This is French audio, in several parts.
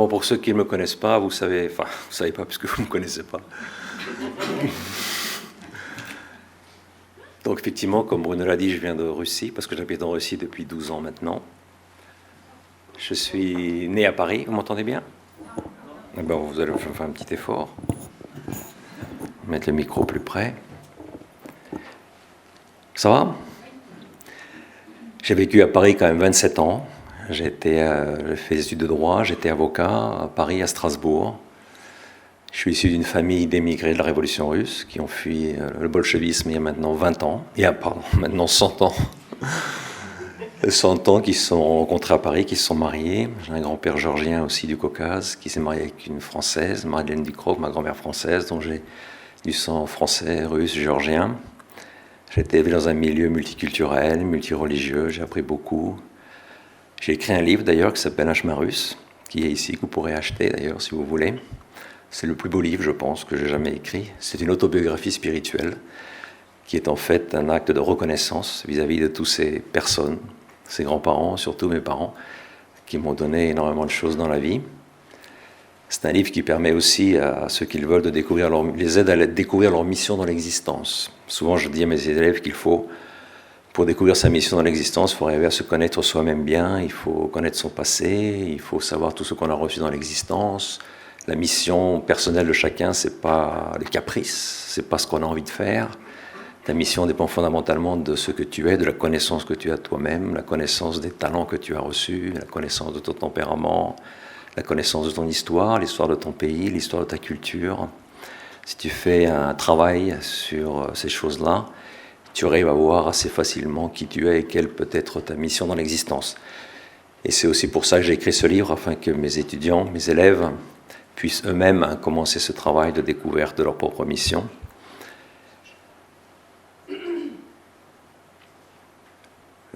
Bon, pour ceux qui ne me connaissent pas, vous savez pas puisque vous ne me connaissez pas. Donc effectivement, comme Bruno l'a dit, je viens de Russie, parce que j'habite en Russie depuis 12 ans maintenant. Je suis né à Paris, vous m'entendez bien? Eh ben, vous allez faire un petit effort. Mettre le micro plus près. Ça va? J'ai vécu à Paris quand même 27 ans. J'ai fait des études de droit, j'étais avocat à Paris, à Strasbourg. Je suis issu d'une famille d'émigrés de la Révolution russe qui ont fui le bolchevisme il y a maintenant 20 ans. Maintenant 100 ans. 100 ans qui se sont rencontrés à Paris, qui se sont mariés. J'ai un grand-père géorgien aussi du Caucase qui s'est marié avec une Française, Madeleine Ducrot, ma grand-mère française, dont j'ai du sang français, russe, géorgien. J'ai été élevé dans un milieu multiculturel, multireligieux, j'ai appris beaucoup. J'ai écrit un livre d'ailleurs qui s'appelle Un chemin russe, qui est ici, que vous pourrez acheter d'ailleurs si vous voulez. C'est le plus beau livre, je pense, que j'ai jamais écrit. C'est une autobiographie spirituelle qui est en fait un acte de reconnaissance vis-à-vis de toutes ces personnes, ces grands-parents, surtout mes parents, qui m'ont donné énormément de choses dans la vie. C'est un livre qui permet aussi à ceux qui le veulent de découvrir les aide à découvrir leur mission dans l'existence. Souvent, je dis à mes élèves qu'il faut, pour découvrir sa mission dans l'existence, il faut arriver à se connaître soi-même bien, il faut connaître son passé, il faut savoir tout ce qu'on a reçu dans l'existence. La mission personnelle de chacun, c'est pas les caprices, c'est pas ce qu'on a envie de faire. Ta mission dépend fondamentalement de ce que tu es, de la connaissance que tu as de toi-même, la connaissance des talents que tu as reçus, la connaissance de ton tempérament, la connaissance de ton histoire, l'histoire de ton pays, l'histoire de ta culture. Si tu fais un travail sur ces choses-là, tu arrives à voir assez facilement qui tu es et quelle peut être ta mission dans l'existence. Et c'est aussi pour ça que j'ai écrit ce livre, afin que mes étudiants, mes élèves, puissent eux-mêmes commencer ce travail de découverte de leur propre mission.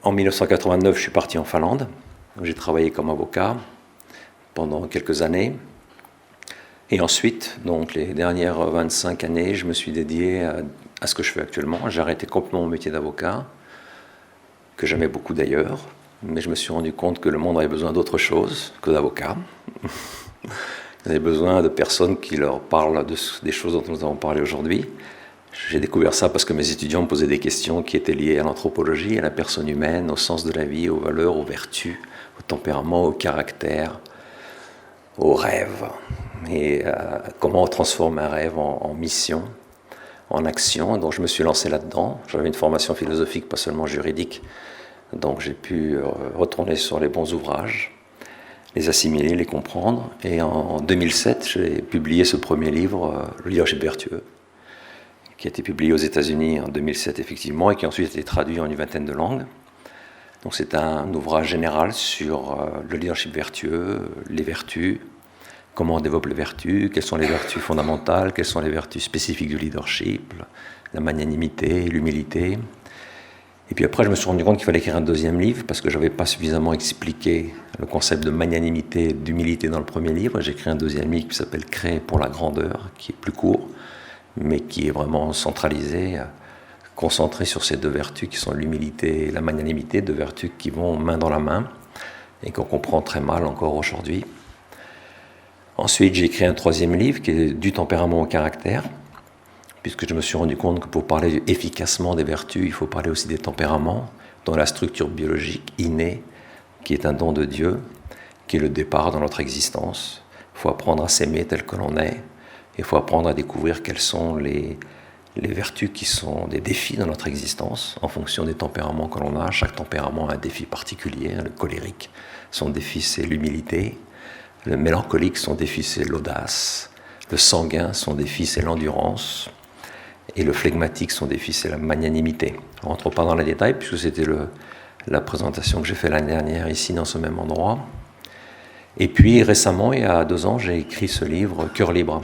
En 1989, je suis parti en Finlande, où j'ai travaillé comme avocat pendant quelques années. Et ensuite, donc les dernières 25 années, je me suis dédié à ce que je fais actuellement. J'ai arrêté complètement mon métier d'avocat, que j'aimais beaucoup d'ailleurs, mais je me suis rendu compte que le monde avait besoin d'autre chose que d'avocats. Ils avaient besoin de personnes qui leur parlent des choses dont nous avons parlé aujourd'hui. J'ai découvert ça parce que mes étudiants me posaient des questions qui étaient liées à l'anthropologie, à la personne humaine, au sens de la vie, aux valeurs, aux vertus, au tempérament, au caractère, aux rêves. Et comment on transforme un rêve en mission, en action. Donc je me suis lancé là-dedans. J'avais une formation philosophique, pas seulement juridique. Donc j'ai pu retourner sur les bons ouvrages, les assimiler, les comprendre. Et en 2007, j'ai publié ce premier livre, Le leadership vertueux, qui a été publié aux États-Unis en 2007 effectivement, et qui a ensuite été traduit en une vingtaine de langues. Donc c'est un ouvrage général sur le leadership vertueux, les vertus, comment on développe les vertus, quelles sont les vertus fondamentales, quelles sont les vertus spécifiques du leadership, la magnanimité, l'humilité. Et puis après, je me suis rendu compte qu'il fallait écrire un deuxième livre parce que je n'avais pas suffisamment expliqué le concept de magnanimité et d'humilité dans le premier livre. J'ai écrit un deuxième livre qui s'appelle « Créer pour la grandeur », qui est plus court, mais qui est vraiment centralisé, concentré sur ces deux vertus qui sont l'humilité et la magnanimité, deux vertus qui vont main dans la main et qu'on comprend très mal encore aujourd'hui. Ensuite, j'ai écrit un troisième livre qui est Du tempérament au caractère, puisque je me suis rendu compte que pour parler efficacement des vertus, il faut parler aussi des tempéraments, dans la structure biologique innée, qui est un don de Dieu, qui est le départ dans notre existence. Il faut apprendre à s'aimer tel que l'on est, il faut apprendre à découvrir quelles sont les vertus qui sont des défis dans notre existence, en fonction des tempéraments que l'on a. Chaque tempérament a un défi particulier. Le colérique, son défi c'est l'humilité. Le mélancolique, son défi c'est l'audace. Le sanguin, son défi c'est l'endurance. Et le flegmatique, son défi c'est la magnanimité. On ne rentre pas dans les détails, puisque c'était la présentation que j'ai faite l'année dernière ici, dans ce même endroit. Et puis récemment, il y a 2 ans, j'ai écrit ce livre « Cœur libre »,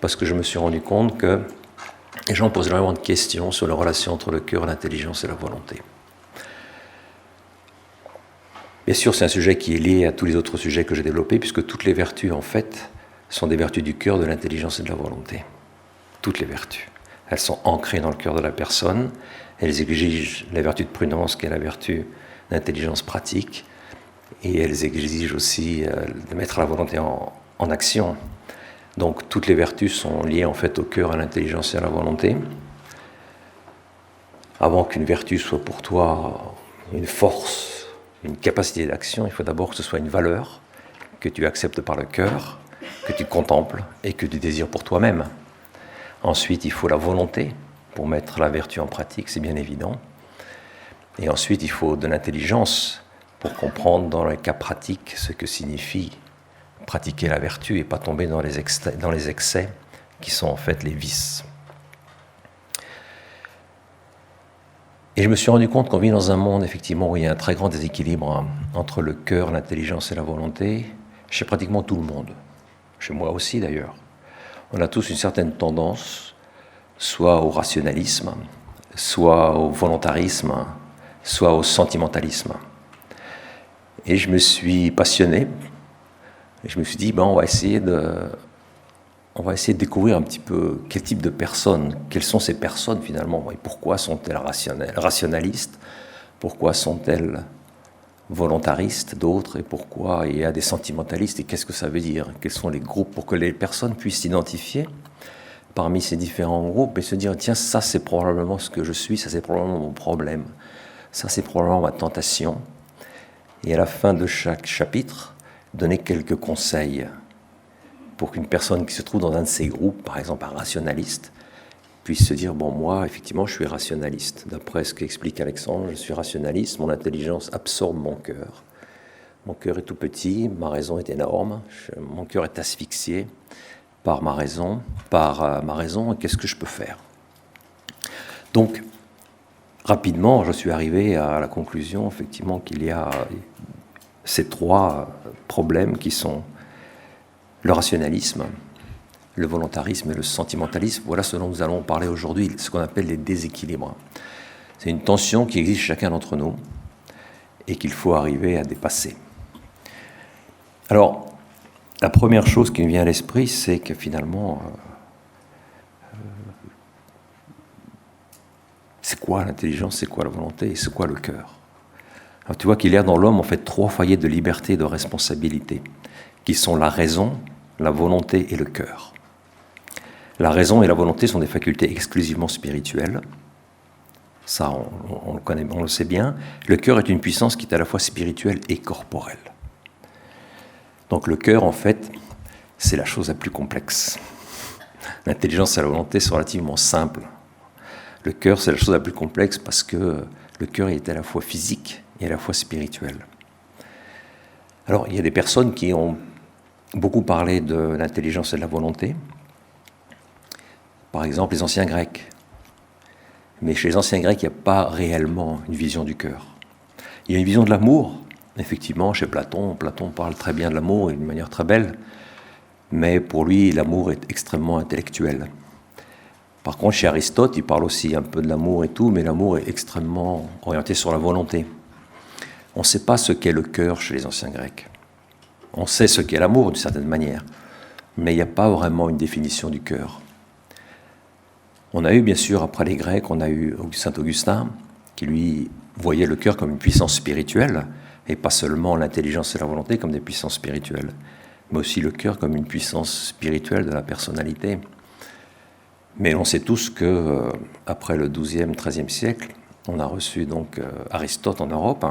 parce que je me suis rendu compte que les gens posent énormément de questions sur la relation entre le cœur, l'intelligence et la volonté. Bien sûr, c'est un sujet qui est lié à tous les autres sujets que j'ai développés, puisque toutes les vertus, en fait, sont des vertus du cœur, de l'intelligence et de la volonté. Toutes les vertus. Elles sont ancrées dans le cœur de la personne. Elles exigent la vertu de prudence, qui est la vertu d'intelligence pratique. et elles exigent aussi de mettre la volonté en action. Donc toutes les vertus sont liées en fait au cœur, à l'intelligence et à la volonté. Avant qu'une vertu soit pour toi une force, une capacité d'action, il faut d'abord que ce soit une valeur que tu acceptes par le cœur, que tu contemples et que tu désires pour toi-même. Ensuite, il faut la volonté pour mettre la vertu en pratique, c'est bien évident. Et ensuite, il faut de l'intelligence pour comprendre dans le cas pratique ce que signifie pratiquer la vertu et pas tomber dans les excès qui sont en fait les vices. Et je me suis rendu compte qu'on vit dans un monde effectivement où il y a un très grand déséquilibre entre le cœur, l'intelligence et la volonté, chez pratiquement tout le monde, chez moi aussi d'ailleurs. On a tous une certaine tendance, soit au rationalisme, soit au volontarisme, soit au sentimentalisme. Et je me suis passionné, et je me suis dit, on va essayer de découvrir un petit peu quel type de personnes, quelles sont ces personnes finalement, et pourquoi sont-elles rationalistes, pourquoi sont-elles volontaristes, d'autres, et pourquoi il y a des sentimentalistes, et qu'est-ce que ça veut dire, quels sont les groupes, pour que les personnes puissent s'identifier parmi ces différents groupes et se dire, tiens, ça c'est probablement ce que je suis, ça c'est probablement mon problème, ça c'est probablement ma tentation. Et à la fin de chaque chapitre, donner quelques conseils pour qu'une personne qui se trouve dans un de ces groupes, par exemple un rationaliste, puisse se dire, moi, effectivement, je suis rationaliste. D'après ce qu'explique Alexandre, je suis rationaliste, mon intelligence absorbe mon cœur. Mon cœur est tout petit, ma raison est énorme, mon cœur est asphyxié par ma raison, et qu'est-ce que je peux faire ? Donc, rapidement, je suis arrivé à la conclusion, effectivement, qu'il y a ces trois problèmes qui sont le rationalisme, le volontarisme et le sentimentalisme. Voilà ce dont nous allons parler aujourd'hui, ce qu'on appelle les déséquilibres. C'est une tension qui existe chez chacun d'entre nous et qu'il faut arriver à dépasser. Alors, la première chose qui me vient à l'esprit, c'est que finalement, c'est quoi l'intelligence, c'est quoi la volonté et c'est quoi le cœur ? Alors, tu vois qu'il y a dans l'homme en fait trois foyers de liberté et de responsabilité, qui sont la raison, la volonté et le cœur. La raison et la volonté sont des facultés exclusivement spirituelles. Ça, on le connaît, on le sait bien. Le cœur est une puissance qui est à la fois spirituelle et corporelle. Donc le cœur, en fait, c'est la chose la plus complexe. L'intelligence et la volonté sont relativement simples. Le cœur, c'est la chose la plus complexe parce que le cœur est à la fois physique et à la fois spirituel. Alors, il y a des personnes qui ont beaucoup parlé de l'intelligence et de la volonté. Par exemple, les anciens Grecs. Mais chez les anciens Grecs, il n'y a pas réellement une vision du cœur. Il y a une vision de l'amour. Effectivement, chez Platon parle très bien de l'amour et d'une manière très belle. Mais pour lui, l'amour est extrêmement intellectuel. Par contre, chez Aristote, il parle aussi un peu de l'amour et tout, mais l'amour est extrêmement orienté sur la volonté. On ne sait pas ce qu'est le cœur chez les anciens Grecs. On sait ce qu'est l'amour d'une certaine manière, mais il n'y a pas vraiment une définition du cœur. On a eu, bien sûr, après les Grecs, on a eu Saint Augustin, qui lui voyait le cœur comme une puissance spirituelle, et pas seulement l'intelligence et la volonté comme des puissances spirituelles, mais aussi le cœur comme une puissance spirituelle de la personnalité. Mais on sait tous que après le XIIe, XIIIe siècle, on a reçu donc Aristote en Europe,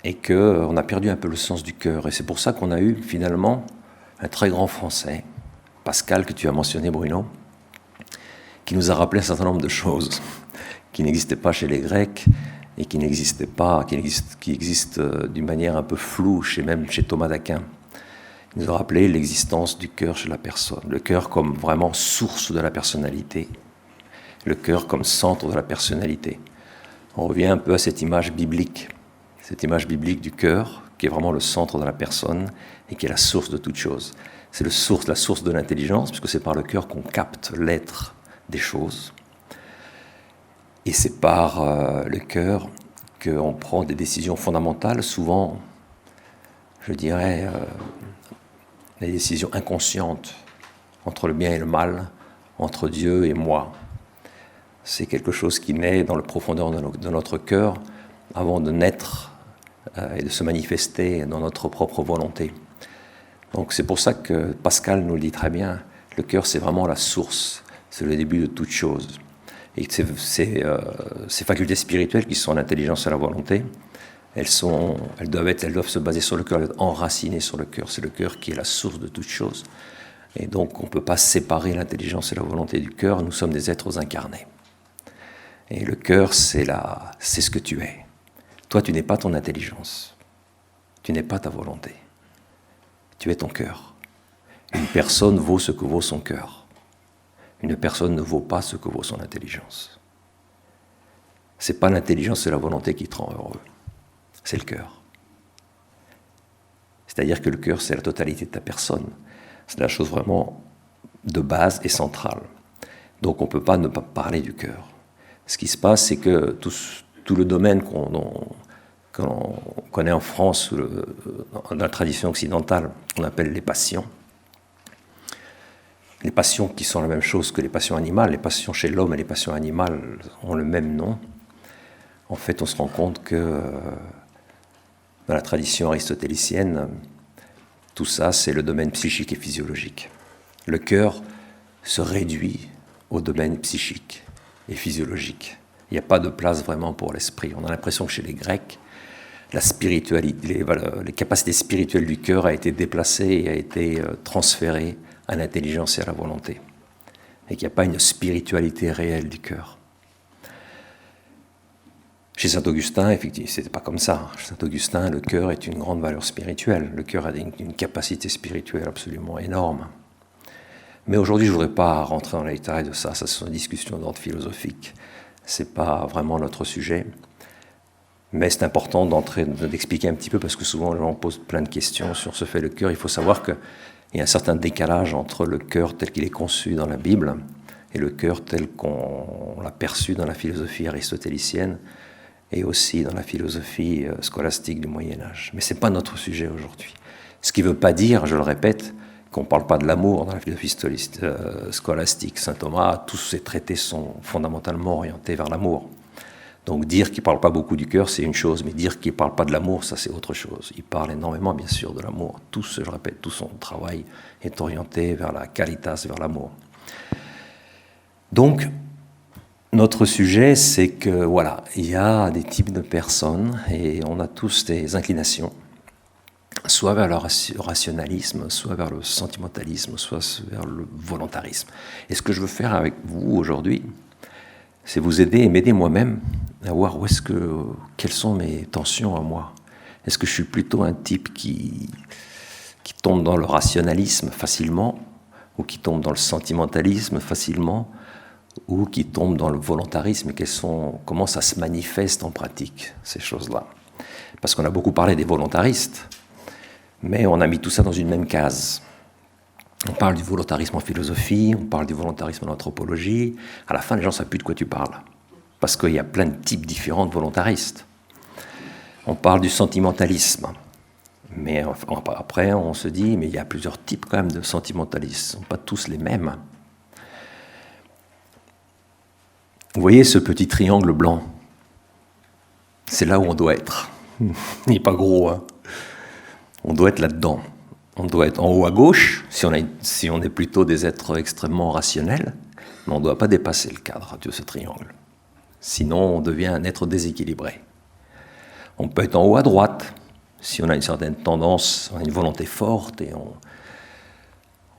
et qu'on a perdu un peu le sens du cœur. Et c'est pour ça qu'on a eu finalement un très grand Français, Pascal, que tu as mentionné, Bruno, qui nous a rappelé un certain nombre de choses qui n'existaient pas chez les Grecs et qui existent d'une manière un peu floue, même chez Thomas d'Aquin. Il nous a rappelé l'existence du cœur chez la personne, le cœur comme vraiment source de la personnalité, le cœur comme centre de la personnalité. On revient un peu à cette image biblique du cœur, qui est vraiment le centre de la personne et qui est la source de toute chose. C'est la source de l'intelligence, puisque c'est par le cœur qu'on capte l'être des choses. Et c'est par le cœur qu'on prend des décisions fondamentales, souvent, je dirais, des décisions inconscientes entre le bien et le mal, entre Dieu et moi. C'est quelque chose qui naît dans la profondeur de notre cœur avant de naître et de se manifester dans notre propre volonté. Donc c'est pour ça que Pascal nous le dit très bien, le cœur c'est vraiment la source, c'est le début de toute chose. Et ces facultés spirituelles qui sont l'intelligence et la volonté, elles doivent se baser sur le cœur, enracinées sur le cœur. C'est le cœur qui est la source de toute chose. Et donc on ne peut pas séparer l'intelligence et la volonté du cœur, nous sommes des êtres incarnés. Et le cœur, c'est ce que tu es. Toi, tu n'es pas ton intelligence, tu n'es pas ta volonté. Tu es ton cœur. Une personne vaut ce que vaut son cœur. Une personne ne vaut pas ce que vaut son intelligence. Ce n'est pas l'intelligence et la volonté qui te rend heureux. C'est le cœur. C'est-à-dire que le cœur, c'est la totalité de ta personne. C'est la chose vraiment de base et centrale. Donc on ne peut pas ne pas parler du cœur. Ce qui se passe, c'est que tout le domaine qu'on connaît en France, dans la tradition occidentale, qu'on appelle les passions qui sont la même chose que les passions animales, les passions chez l'homme et les passions animales ont le même nom. En fait, on se rend compte que dans la tradition aristotélicienne, tout ça, c'est le domaine psychique et physiologique. Le cœur se réduit au domaine psychique et physiologique. Il n'y a pas de place vraiment pour l'esprit. On a l'impression que chez les Grecs, la spiritualité, les capacités spirituelles du cœur a été déplacée et a été transférée à l'intelligence et à la volonté. Et qu'il n'y a pas une spiritualité réelle du cœur. Chez Saint-Augustin, effectivement, ce n'était pas comme ça. Chez Saint-Augustin, le cœur est une grande valeur spirituelle. Le cœur a une capacité spirituelle absolument énorme. Mais aujourd'hui, je ne voudrais pas rentrer dans les détails de ça. Ça, ce sont des discussions d'ordre philosophique. Ce n'est pas vraiment notre sujet. Mais c'est important d'expliquer un petit peu, parce que souvent, les gens posent plein de questions sur ce fait le cœur. Il faut savoir qu'il y a un certain décalage entre le cœur tel qu'il est conçu dans la Bible et le cœur tel qu'on l'a perçu dans la philosophie aristotélicienne et aussi dans la philosophie scolastique du Moyen-Âge. Mais ce n'est pas notre sujet aujourd'hui. Ce qui ne veut pas dire, je le répète, qu'on ne parle pas de l'amour dans la philosophie scolastique. Saint Thomas, tous ses traités sont fondamentalement orientés vers l'amour. Donc dire qu'il ne parle pas beaucoup du cœur, c'est une chose, mais dire qu'il ne parle pas de l'amour, ça c'est autre chose. Il parle énormément, bien sûr, de l'amour. Tout, je répète, tout son travail est orienté vers la caritas, vers l'amour. Donc, notre sujet, c'est que, voilà, il y a des types de personnes et on a tous des inclinations, soit vers le rationalisme, soit vers le sentimentalisme, soit vers le volontarisme. Et ce que je veux faire avec vous aujourd'hui, c'est vous aider et m'aider moi-même à voir quelles sont mes tensions à moi. Est-ce que je suis plutôt un type qui tombe dans le rationalisme facilement, ou qui tombe dans le sentimentalisme facilement, ou qui tombe dans le volontarisme, et comment ça se manifeste en pratique, ces choses-là. Parce qu'on a beaucoup parlé des volontaristes, mais on a mis tout ça dans une même case. On parle du volontarisme en philosophie, on parle du volontarisme en anthropologie. À la fin, les gens ne savent plus de quoi tu parles. Parce qu'il y a plein de types différents de volontaristes. On parle du sentimentalisme. Mais après, on se dit, mais il y a plusieurs types quand même de sentimentalistes. Ils ne sont pas tous les mêmes. Vous voyez ce petit triangle blanc? C'est là où on doit être. Il n'est pas gros, hein. On doit être là-dedans. On doit être en haut à gauche, si on est plutôt des êtres extrêmement rationnels, mais on ne doit pas dépasser le cadre de ce triangle. Sinon, on devient un être déséquilibré. On peut être en haut à droite, si on a une certaine tendance, on a une volonté forte, et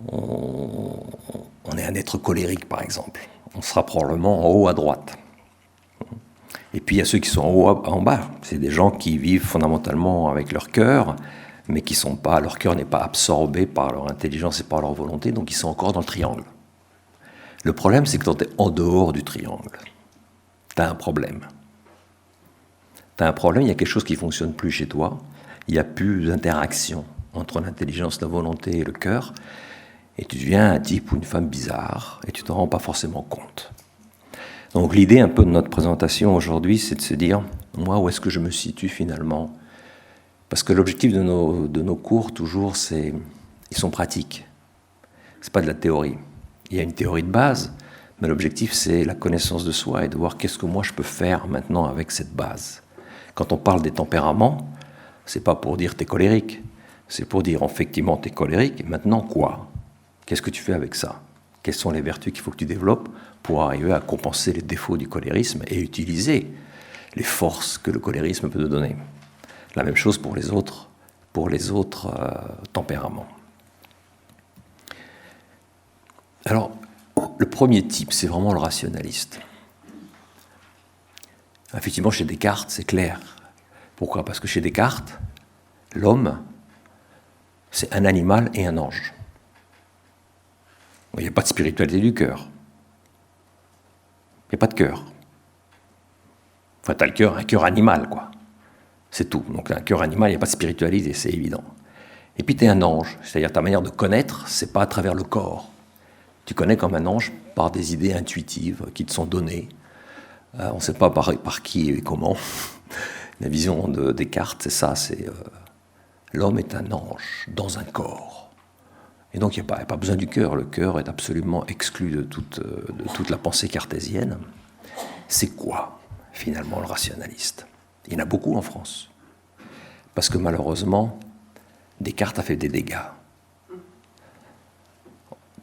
on est un être colérique, par exemple. On sera probablement en haut à droite. Et puis, il y a ceux qui sont en haut en bas. C'est des gens qui vivent fondamentalement avec leur cœur, mais leur cœur n'est pas absorbé par leur intelligence et par leur volonté, donc ils sont encore dans le triangle. Le problème, c'est que quand tu es en dehors du triangle, tu as un problème. Tu as un problème, il y a quelque chose qui ne fonctionne plus chez toi, il n'y a plus d'interaction entre l'intelligence, la volonté et le cœur, et tu deviens un type ou une femme bizarre, et tu ne t'en rends pas forcément compte. Donc l'idée un peu de notre présentation aujourd'hui, c'est de se dire, moi, où est-ce que je me situe finalement ? Parce que l'objectif de nos cours, toujours, ils sont pratiques. Ce n'est pas de la théorie. Il y a une théorie de base, mais l'objectif, c'est la connaissance de soi et de voir qu'est-ce que moi je peux faire maintenant avec cette base. Quand on parle des tempéraments, c'est pas pour dire t'es colérique, c'est pour dire effectivement t'es colérique, et maintenant quoi? Qu'est-ce que tu fais avec ça? Quelles sont les vertus qu'il faut que tu développes pour arriver à compenser les défauts du cholérisme et utiliser les forces que le cholérisme peut te donner? La même chose pour les autres tempéraments. Alors, le premier type, c'est vraiment le rationaliste. Effectivement, chez Descartes, c'est clair. Pourquoi? Parce que chez Descartes, l'homme, c'est un animal et un ange. Il n'y a pas de spiritualité du cœur. Il n'y a pas de cœur. Enfin, tu as le cœur, un cœur animal, quoi. C'est tout. Donc, un cœur animal, il n'y a pas de spiritualité, c'est évident. Et puis, tu es un ange. C'est-à-dire, ta manière de connaître, ce n'est pas à travers le corps. Tu connais comme un ange par des idées intuitives qui te sont données. On ne sait pas par qui et comment. La vision de Descartes, c'est ça, c'est l'homme est un ange dans un corps. Et donc, il n'y a pas besoin du cœur. Le cœur est absolument exclu de toute la pensée cartésienne. C'est quoi, finalement, le rationaliste? Il y en a beaucoup en France. Parce que malheureusement, Descartes a fait des dégâts.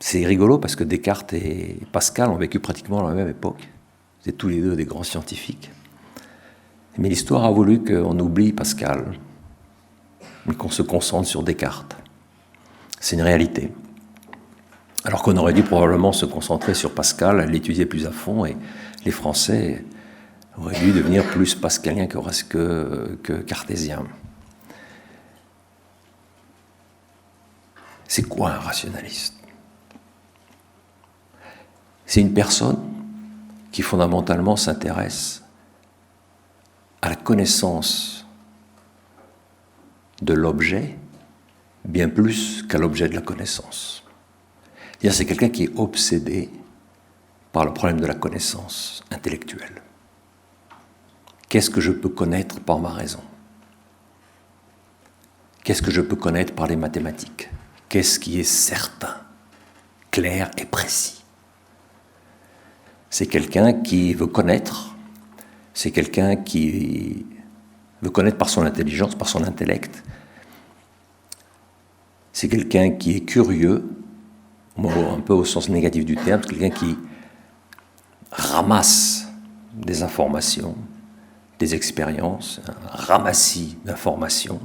C'est rigolo parce que Descartes et Pascal ont vécu pratiquement à la même époque. C'était tous les deux des grands scientifiques. Mais l'histoire a voulu qu'on oublie Pascal, mais qu'on se concentre sur Descartes. C'est une réalité. Alors qu'on aurait dû probablement se concentrer sur Pascal, l'étudier plus à fond, et les Français auraient dû devenir plus pascaliens que cartésiens. C'est quoi un rationaliste? C'est une personne qui fondamentalement s'intéresse à la connaissance de l'objet bien plus qu'à l'objet de la connaissance. C'est-à-dire, c'est quelqu'un qui est obsédé par le problème de la connaissance intellectuelle. Qu'est-ce que je peux connaître par ma raison? Qu'est-ce que je peux connaître par les mathématiques? Qu'est-ce qui est certain, clair et précis? C'est quelqu'un qui veut connaître, c'est quelqu'un qui veut connaître par son intelligence, par son intellect. C'est quelqu'un qui est curieux, un peu au sens négatif du terme, c'est quelqu'un qui ramasse des informations, des expériences, un ramassis d'informations,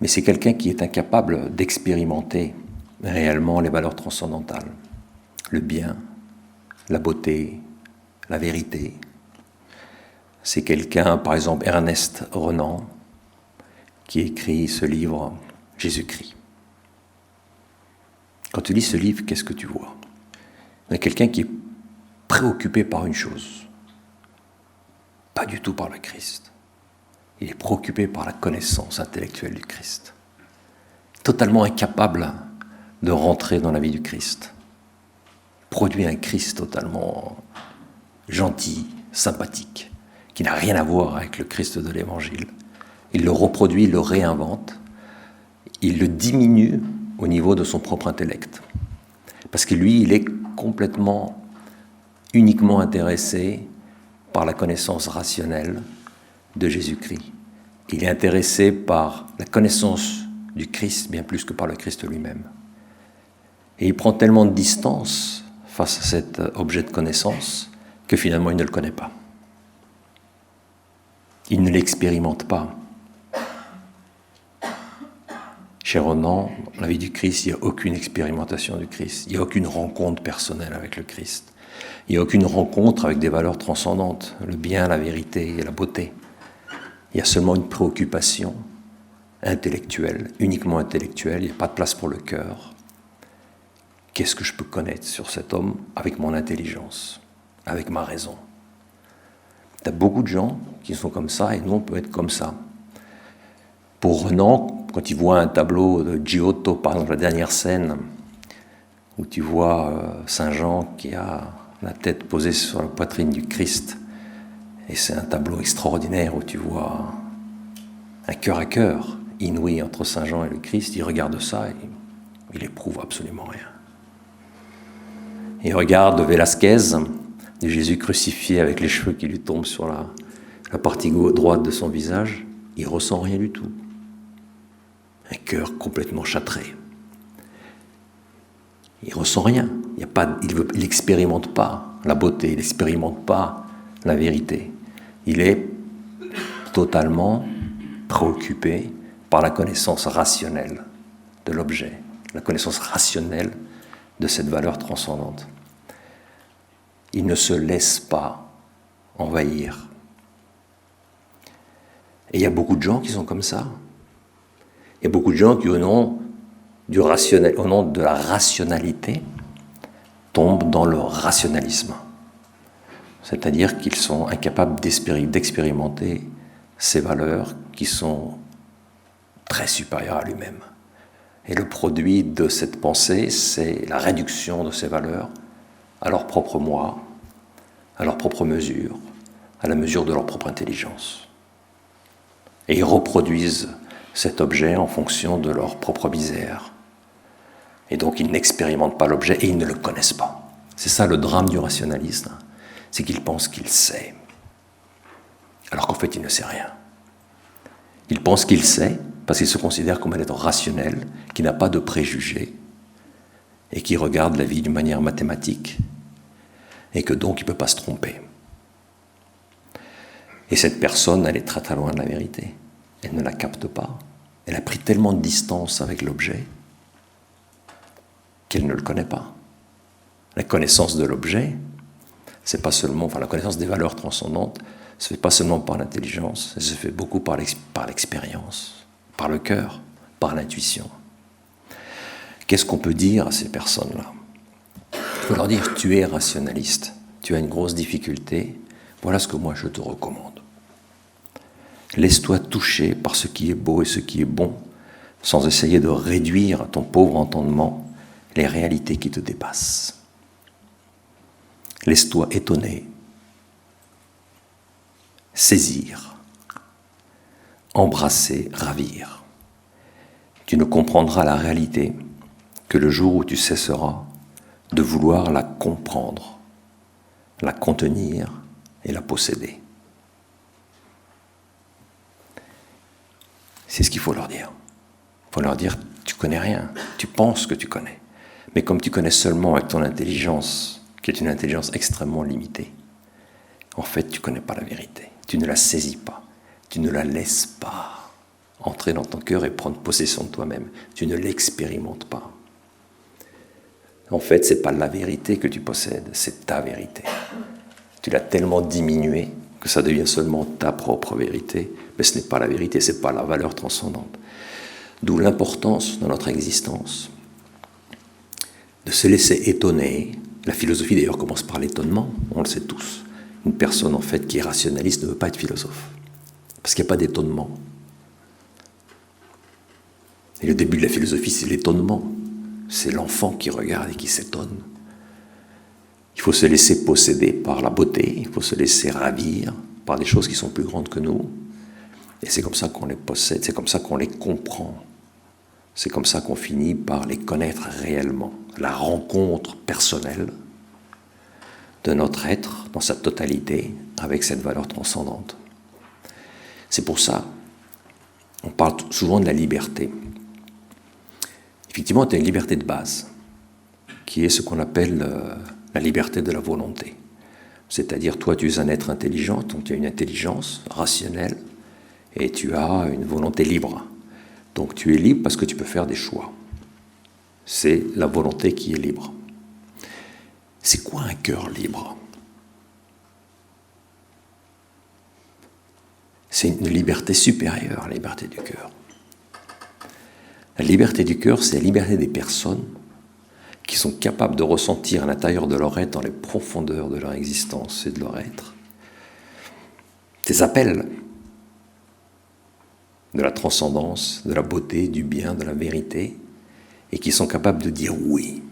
mais c'est quelqu'un qui est incapable d'expérimenter réellement les valeurs transcendantales, le bien, la beauté, la vérité. C'est quelqu'un, par exemple Ernest Renan, qui écrit ce livre « Jésus-Christ ». Quand tu lis ce livre, qu'est-ce que tu vois? Il y a quelqu'un qui est préoccupé par une chose, pas du tout par le Christ. Il est préoccupé par la connaissance intellectuelle du Christ, totalement incapable de rentrer dans la vie du Christ. Produit un Christ totalement gentil, sympathique, qui n'a rien à voir avec le Christ de l'Évangile. Il le reproduit, il le réinvente, il le diminue au niveau de son propre intellect. Parce que lui, il est complètement, uniquement intéressé par la connaissance rationnelle de Jésus-Christ. Il est intéressé par la connaissance du Christ bien plus que par le Christ lui-même. Et il prend tellement de distance face à cet objet de connaissance que finalement il ne le connaît pas. Il ne l'expérimente pas. Chez Renan, dans la vie du Christ, il n'y a aucune expérimentation du Christ. Il n'y a aucune rencontre personnelle avec le Christ. Il n'y a aucune rencontre avec des valeurs transcendantes, le bien, la vérité et la beauté. Il y a seulement une préoccupation intellectuelle, uniquement intellectuelle. Il n'y a pas de place pour le cœur. Qu'est-ce que je peux connaître sur cet homme avec mon intelligence, avec ma raison? Tu as beaucoup de gens qui sont comme ça, et nous, on peut être comme ça. Pour Renan, quand il voit un tableau de Giotto, par exemple, la dernière scène, où tu vois Saint Jean qui a la tête posée sur la poitrine du Christ, et c'est un tableau extraordinaire où tu vois un cœur à cœur inouï entre Saint Jean et le Christ, il regarde ça et il éprouve absolument rien. Il regarde Vélasquez, de Jésus crucifié avec les cheveux qui lui tombent sur la partie droite de son visage, il ressent rien du tout. Un cœur complètement châtré. Il ressent rien. Il n'expérimente pas la beauté, il n'expérimente pas la vérité. Il est totalement préoccupé par la connaissance rationnelle de l'objet, la connaissance rationnelle de cette valeur transcendante. Il ne se laisse pas envahir. Et il y a beaucoup de gens qui sont comme ça. Il y a beaucoup de gens qui, au nom de la rationalité, tombent dans le rationalisme. C'est-à-dire qu'ils sont incapables d'expérimenter ces valeurs qui sont très supérieures à lui-même. Et le produit de cette pensée, c'est la réduction de ces valeurs à leur propre moi, à leur propre mesure, à la mesure de leur propre intelligence. Et ils reproduisent cet objet en fonction de leur propre misère. Et donc ils n'expérimentent pas l'objet et ils ne le connaissent pas. C'est ça le drame du rationalisme, c'est qu'il pense qu'il sait, alors qu'en fait il ne sait rien. Il pense qu'il sait parce qu'il se considère comme un être rationnel, qui n'a pas de préjugés et qui regarde la vie d'une manière mathématique et que donc il ne peut pas se tromper. Et cette personne, elle est très très loin de la vérité. Elle ne la capte pas. Elle a pris tellement de distance avec l'objet qu'elle ne le connaît pas. La connaissance de l'objet, c'est pas seulement, la connaissance des valeurs transcendantes, se fait pas seulement par l'intelligence, elle se fait beaucoup par l'expérience, par le cœur, par l'intuition. Qu'est-ce qu'on peut dire à ces personnes-là ? Il faut leur dire, tu es rationaliste, tu as une grosse difficulté, voilà ce que moi je te recommande. Laisse-toi toucher par ce qui est beau et ce qui est bon, sans essayer de réduire à ton pauvre entendement les réalités qui te dépassent. Laisse-toi étonner, saisir, embrasser, ravir. Tu ne comprendras la réalité que le jour où tu cesseras de vouloir la comprendre, la contenir et la posséder. C'est ce qu'il faut leur dire. Il faut leur dire, tu connais rien, tu penses que tu connais. Mais comme tu connais seulement avec ton intelligence, qui est une intelligence extrêmement limitée, en fait, tu ne connais pas la vérité. Tu ne la saisis pas. Tu ne la laisses pas entrer dans ton cœur et prendre possession de toi-même. Tu ne l'expérimentes pas. En fait, ce n'est pas la vérité que tu possèdes, c'est ta vérité. Tu l'as tellement diminuée que ça devient seulement ta propre vérité, mais ce n'est pas la vérité, ce n'est pas la valeur transcendante. D'où l'importance dans notre existence de se laisser étonner. La philosophie d'ailleurs commence par l'étonnement, on le sait tous. Une personne en fait qui est rationaliste ne veut pas être philosophe, parce qu'il n'y a pas d'étonnement. Et le début de la philosophie, c'est l'étonnement. C'est l'enfant qui regarde et qui s'étonne. Il faut se laisser posséder par la beauté, il faut se laisser ravir par des choses qui sont plus grandes que nous. Et c'est comme ça qu'on les possède, c'est comme ça qu'on les comprend. C'est comme ça qu'on finit par les connaître réellement. La rencontre personnelle de notre être dans sa totalité avec cette valeur transcendante. C'est pour ça on parle souvent de la liberté. Effectivement, tu as une liberté de base, qui est ce qu'on appelle la liberté de la volonté. C'est-à-dire, toi, tu es un être intelligent, donc tu as une intelligence rationnelle, et tu as une volonté libre. Donc tu es libre parce que tu peux faire des choix. C'est la volonté qui est libre. C'est quoi un cœur libre ? C'est une liberté supérieure à la liberté du cœur. La liberté du cœur, c'est la liberté des personnes qui sont capables de ressentir à l'intérieur de leur être, dans les profondeurs de leur existence et de leur être, des appels de la transcendance, de la beauté, du bien, de la vérité, et qui sont capables de dire oui.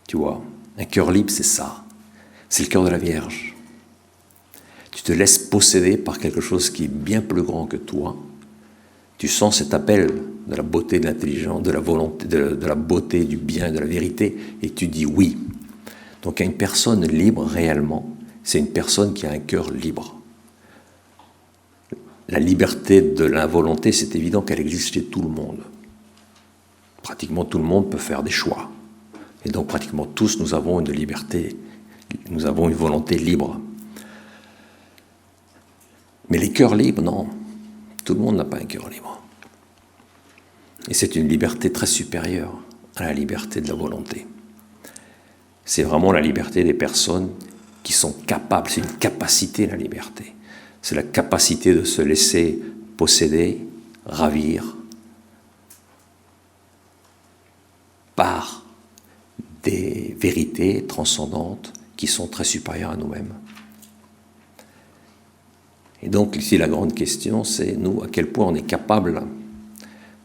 Tu vois, un cœur libre, c'est ça. C'est le cœur de la Vierge. Tu te laisses posséder par quelque chose qui est bien plus grand que toi. Tu sens cet appel de la beauté, de l'intelligence, de la volonté, de la beauté, du bien, de la vérité, et tu dis oui. Donc une personne libre réellement, c'est une personne qui a un cœur libre. La liberté de la volonté, c'est évident qu'elle existe chez tout le monde. Pratiquement tout le monde peut faire des choix. Et donc pratiquement tous, nous avons une liberté, nous avons une volonté libre. Mais les cœurs libres, non. Tout le monde n'a pas un cœur libre. Et c'est une liberté très supérieure à la liberté de la volonté. C'est vraiment la liberté des personnes qui sont capables, c'est une capacité la liberté. C'est la capacité de se laisser posséder, ravir par des vérités transcendantes qui sont très supérieures à nous-mêmes. Et donc ici la grande question, c'est nous, à quel point on est capable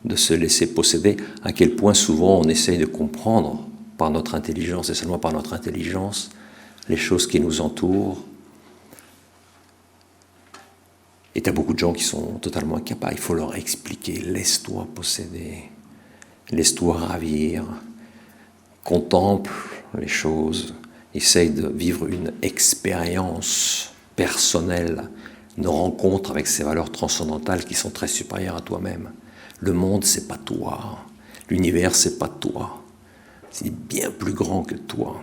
de se laisser posséder, à quel point souvent on essaye de comprendre par notre intelligence, et seulement par notre intelligence, les choses qui nous entourent. Et tu as beaucoup de gens qui sont totalement incapables. Il faut leur expliquer, laisse-toi posséder, laisse-toi ravir, contemple les choses, essaye de vivre une expérience personnelle, une rencontre avec ces valeurs transcendantales qui sont très supérieures à toi-même. Le monde, c'est pas toi. L'univers, c'est pas toi. C'est bien plus grand que toi.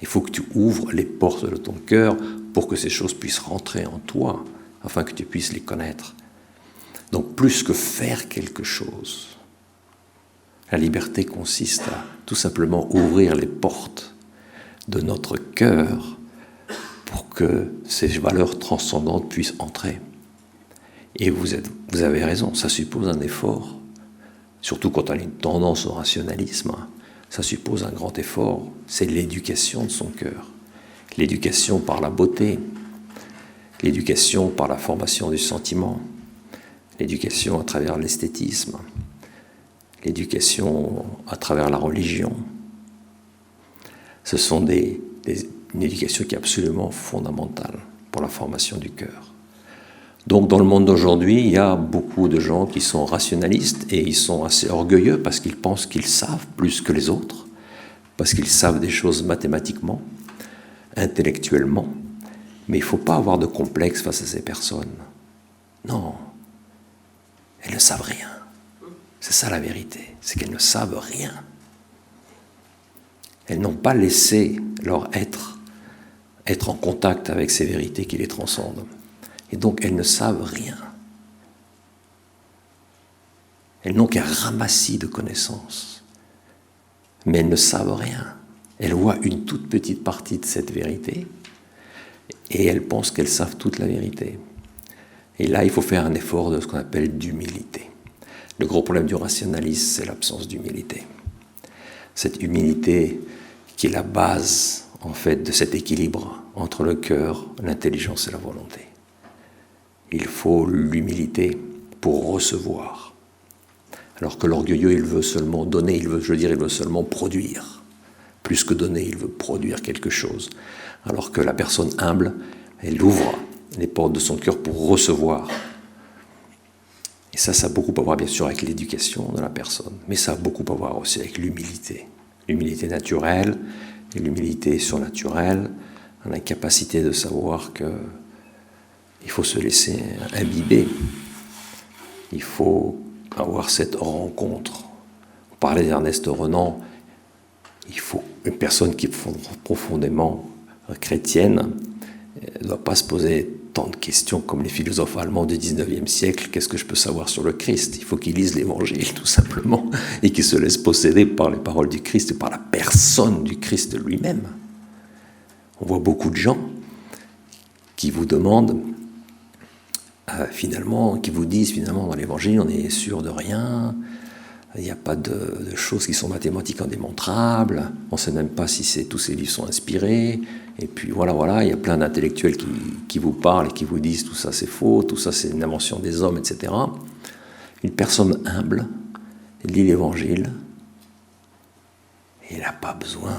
Il faut que tu ouvres les portes de ton cœur pour que ces choses puissent rentrer en toi, afin que tu puisses les connaître. Donc, plus que faire quelque chose, la liberté consiste à tout simplement ouvrir les portes de notre cœur pour que ces valeurs transcendantes puissent entrer. Et vous avez raison, ça suppose un effort, surtout quand on a une tendance au rationalisme. Ça suppose un grand effort, c'est l'éducation de son cœur. L'éducation par la beauté, l'éducation par la formation du sentiment, l'éducation à travers l'esthétisme, l'éducation à travers la religion. Ce sont une éducation qui est absolument fondamentale pour la formation du cœur. Donc dans le monde d'aujourd'hui, il y a beaucoup de gens qui sont rationalistes et ils sont assez orgueilleux parce qu'ils pensent qu'ils savent plus que les autres, parce qu'ils savent des choses mathématiquement, intellectuellement, mais il ne faut pas avoir de complexe face à ces personnes. Non, elles ne savent rien. C'est ça la vérité, c'est qu'elles ne savent rien. Elles n'ont pas laissé leur être en contact avec ces vérités qui les transcendent. Et donc, elles ne savent rien. Elles n'ont qu'un ramassis de connaissances. Mais elles ne savent rien. Elles voient une toute petite partie de cette vérité et elles pensent qu'elles savent toute la vérité. Et là, il faut faire un effort de ce qu'on appelle d'humilité. Le gros problème du rationalisme, c'est l'absence d'humilité. Cette humilité qui est la base, en fait, de cet équilibre entre le cœur, l'intelligence et la volonté. Il faut l'humilité pour recevoir. Alors que l'orgueilleux, il veut seulement donner, il veut seulement produire. Plus que donner, il veut produire quelque chose. Alors que la personne humble, elle ouvre les portes de son cœur pour recevoir. Et ça a beaucoup à voir bien sûr avec l'éducation de la personne, mais ça a beaucoup à voir aussi avec l'humilité. L'humilité naturelle et l'humilité surnaturelle, la capacité de savoir que il faut se laisser imbiber. Il faut avoir cette rencontre. On parlait d'Ernest Renan. Il faut une personne qui est profondément chrétienne ne doit pas se poser tant de questions comme les philosophes allemands du 19e siècle. Qu'est-ce que je peux savoir sur le Christ? Il faut qu'il lise l'Évangile, tout simplement, et qu'il se laisse posséder par les paroles du Christ et par la personne du Christ lui-même. On voit beaucoup de gens qui vous demandent qui vous disent finalement dans l'Évangile, on n'est sûr de rien, il n'y a pas de choses qui sont mathématiquement démontrables, on ne sait même pas si tous ces livres sont inspirés, et puis voilà, il y a plein d'intellectuels qui vous parlent et qui vous disent tout ça c'est faux, tout ça c'est une invention des hommes, etc. Une personne humble lit l'Évangile, et il n'a pas besoin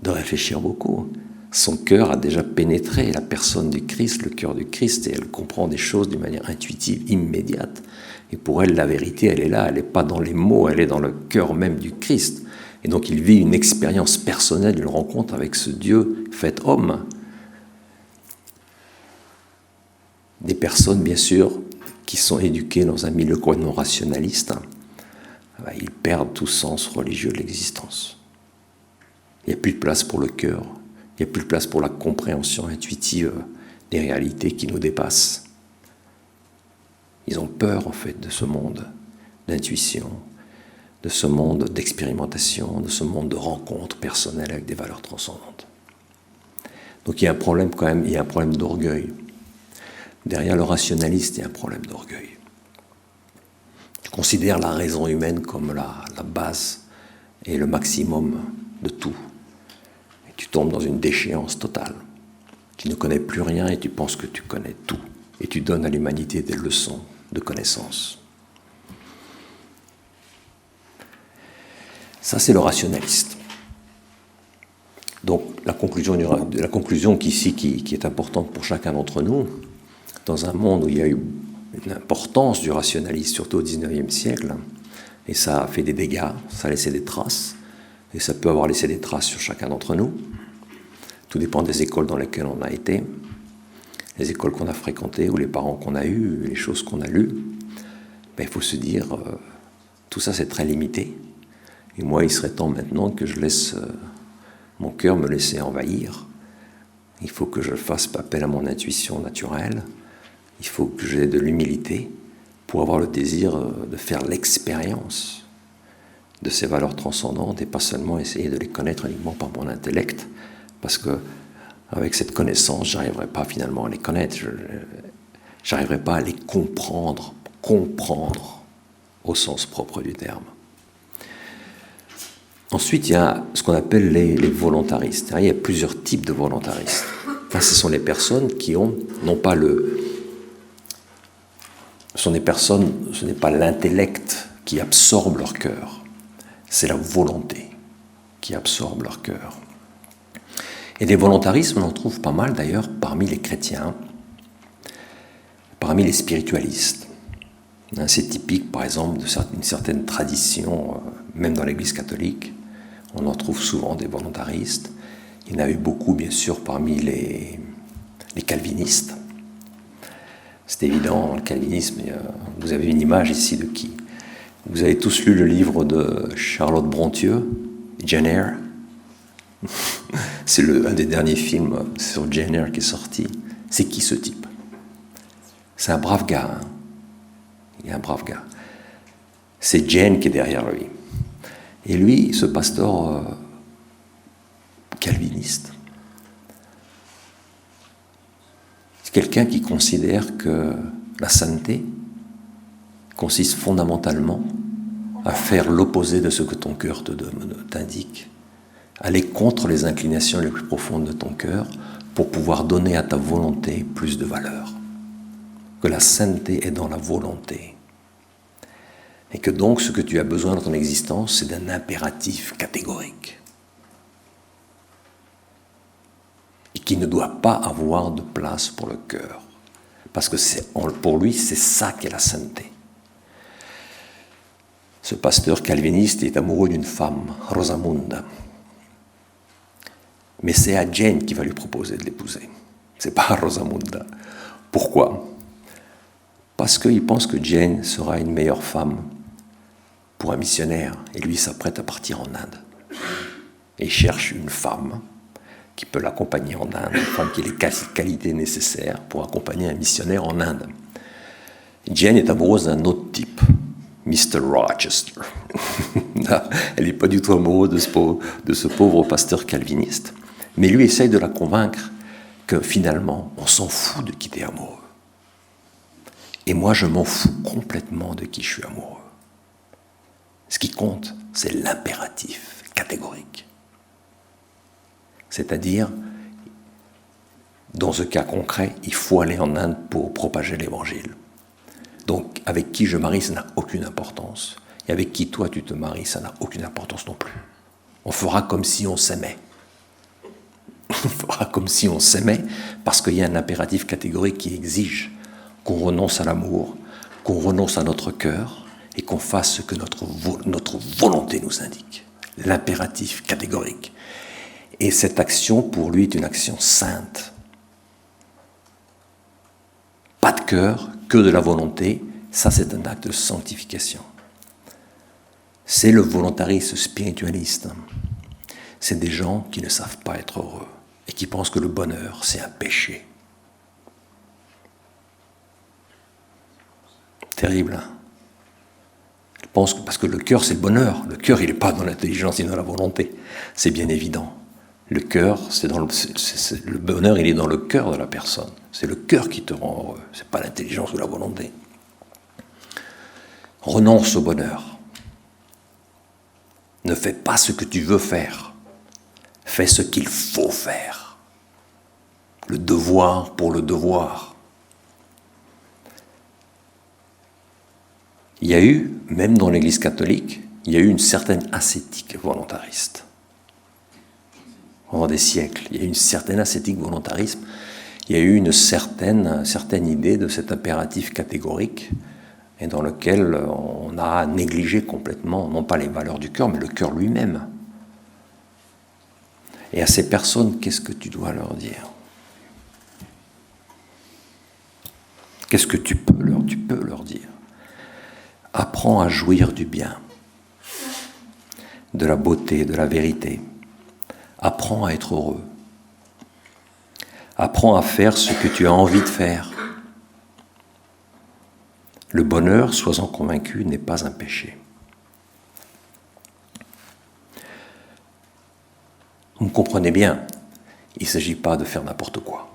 de réfléchir beaucoup. Son cœur a déjà pénétré la personne du Christ, le cœur du Christ, et elle comprend des choses d'une manière intuitive, immédiate. Et pour elle, la vérité, elle est là, elle n'est pas dans les mots, elle est dans le cœur même du Christ. Et donc il vit une expérience personnelle, une rencontre avec ce Dieu fait homme. Des personnes, bien sûr, qui sont éduqués dans un milieu complètement rationaliste, ils perdent tout sens religieux de l'existence. Il n'y a plus de place pour le cœur, il n'y a plus de place pour la compréhension intuitive des réalités qui nous dépassent. Ils ont peur, en fait, de ce monde d'intuition, de ce monde d'expérimentation, de ce monde de rencontres personnelles avec des valeurs transcendantes. Donc il y a un problème quand même, il y a un problème d'orgueil. Derrière le rationaliste, il y a un problème d'orgueil. Tu considères la raison humaine comme la base et le maximum de tout. Et tu tombes dans une déchéance totale. Tu ne connais plus rien et tu penses que tu connais tout. Et tu donnes à l'humanité des leçons de connaissance. Ça, c'est le rationaliste. Donc, la conclusion qui est importante pour chacun d'entre nous, dans un monde où il y a eu une importance du rationalisme, surtout au XIXe siècle, et ça a fait des dégâts, ça a laissé des traces, et ça peut avoir laissé des traces sur chacun d'entre nous. Tout dépend des écoles dans lesquelles on a été, les écoles qu'on a fréquentées, ou les parents qu'on a eus, les choses qu'on a lues. Ben, il faut se dire, tout ça c'est très limité, et moi il serait temps maintenant que je laisse mon cœur me laisser envahir. Il faut que je fasse appel à mon intuition naturelle, il faut que j'ai de l'humilité pour avoir le désir de faire l'expérience de ces valeurs transcendantes et pas seulement essayer de les connaître uniquement par mon intellect, parce que avec cette connaissance, je n'arriverai pas finalement à les connaître, je n'arriverai pas à les comprendre au sens propre du terme. Ensuite, il y a ce qu'on appelle les volontaristes. Il y a plusieurs types de volontaristes. Là, ce sont les personnes qui ont, non pas ce n'est pas l'intellect qui absorbe leur cœur, c'est la volonté qui absorbe leur cœur. Et des volontarismes, on en trouve pas mal d'ailleurs parmi les chrétiens, parmi les spiritualistes. C'est typique, par exemple, d'une certaine tradition, même dans l'Église catholique. On en trouve souvent des volontaristes. Il y en a eu beaucoup, bien sûr, parmi les calvinistes. C'est évident, le calvinisme, vous avez une image ici de qui? Vous avez tous lu le livre de Charlotte Brontieu, Jane Eyre. C'est un des derniers films sur Jane Eyre qui est sorti. C'est qui ce type? C'est un brave gars. Il est un brave gars. C'est Jane qui est derrière lui. Et lui, ce pasteur calviniste, c'est quelqu'un qui considère que la sainteté consiste fondamentalement à faire l'opposé de ce que ton cœur t'indique, aller contre les inclinations les plus profondes de ton cœur pour pouvoir donner à ta volonté plus de valeur. Que la sainteté est dans la volonté. Et que donc ce que tu as besoin dans ton existence, c'est d'un impératif catégorique. Et qui ne doit pas avoir de place pour le cœur. Parce que pour lui, c'est ça qu'est la sainteté. Ce pasteur calviniste est amoureux d'une femme, Rosamunda. Mais c'est à Jane qu'il va lui proposer de l'épouser. C'est pas à Rosamunda. Pourquoi ? Parce qu'il pense que Jane sera une meilleure femme pour un missionnaire, et lui s'apprête à partir en Inde. Et il cherche une femme qui peut l'accompagner en Inde, une femme qui a les qualités nécessaires pour accompagner un missionnaire en Inde. Jane est amoureuse d'un autre type, Mr. Rochester. Elle n'est pas du tout amoureuse de ce pauvre pasteur calviniste. Mais lui essaye de la convaincre que finalement, on s'en fout de qui t'es amoureux. Et moi, je m'en fous complètement de qui je suis amoureux. Ce qui compte, c'est l'impératif catégorique. C'est-à-dire, dans ce cas concret, il faut aller en Inde pour propager l'évangile. Donc, avec qui je marie, ça n'a aucune importance. Et avec qui toi, tu te maries, ça n'a aucune importance non plus. On fera comme si on s'aimait. On fera comme si on s'aimait, parce qu'il y a un impératif catégorique qui exige qu'on renonce à l'amour, qu'on renonce à notre cœur, et qu'on fasse ce que notre volonté nous indique. L'impératif catégorique. Et cette action, pour lui, est une action sainte. Pas de cœur, que de la volonté, ça c'est un acte de sanctification. C'est le volontarisme spiritualiste. C'est des gens qui ne savent pas être heureux et qui pensent que le bonheur, c'est un péché. Terrible, hein? Ils pensent que, parce que le cœur, c'est le bonheur. Le cœur, il n'est pas dans l'intelligence ni dans la volonté. C'est bien évident. Le cœur, le bonheur, il est dans le cœur de la personne. C'est le cœur qui te rend heureux. Ce n'est pas l'intelligence ou la volonté. Renonce au bonheur. Ne fais pas ce que tu veux faire. Fais ce qu'il faut faire. Le devoir pour le devoir. Il y a eu, même dans l'Église catholique, il y a eu une certaine ascétique volontariste. Pendant des siècles, il y a eu une certaine ascétique volontarisme. Il y a eu une certaine idée de cet impératif catégorique et dans lequel on a négligé complètement, non pas les valeurs du cœur, mais le cœur lui-même. Et à ces personnes, qu'est-ce que tu dois leur dire? Qu'est-ce que tu peux leur dire? Apprends à jouir du bien, de la beauté, de la vérité. Apprends à être heureux. Apprends à faire ce que tu as envie de faire. Le bonheur, sois-en convaincu, n'est pas un péché. Vous me comprenez bien, il ne s'agit pas de faire n'importe quoi.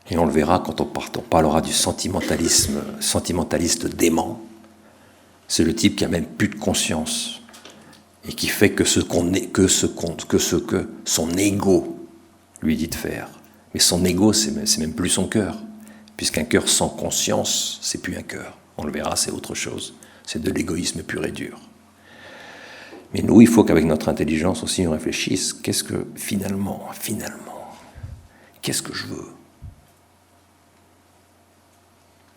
Et on le verra quand on parlera du sentimentaliste dément. C'est le type qui a même plus de conscience et qui fait que ce que son ego lui dit de faire. Mais son ego, c'est même plus son cœur, puisqu'un cœur sans conscience, c'est plus un cœur. On le verra, c'est autre chose. C'est de l'égoïsme pur et dur. Mais nous, il faut qu'avec notre intelligence aussi, on réfléchisse. Qu'est-ce que finalement, qu'est-ce que je veux?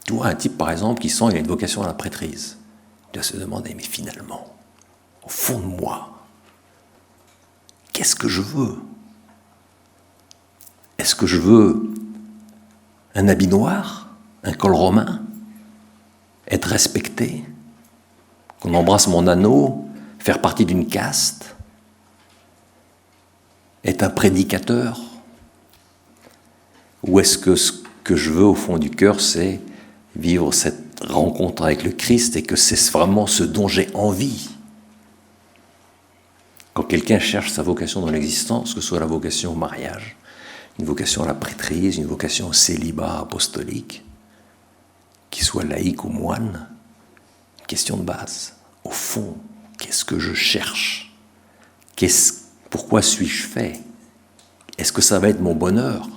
Tu vois, un type, par exemple, qui sent qu'il a une vocation à la prêtrise. Il doit se demander, mais finalement, au fond de moi, qu'est-ce que je veux? Est-ce que je veux un habit noir, un col romain, être respecté, qu'on embrasse mon anneau, faire partie d'une caste, être un prédicateur? Ou est-ce que ce que je veux au fond du cœur, c'est vivre cette rencontre avec le Christ et que c'est vraiment ce dont j'ai envie? Quand quelqu'un cherche sa vocation dans l'existence, que ce soit la vocation au mariage, une vocation à la prêtrise, une vocation au célibat apostolique, qu'il soit laïque ou moine, question de base. Au fond, qu'est-ce que je cherche? Pourquoi suis-je fait? Est-ce que ça va être mon bonheur?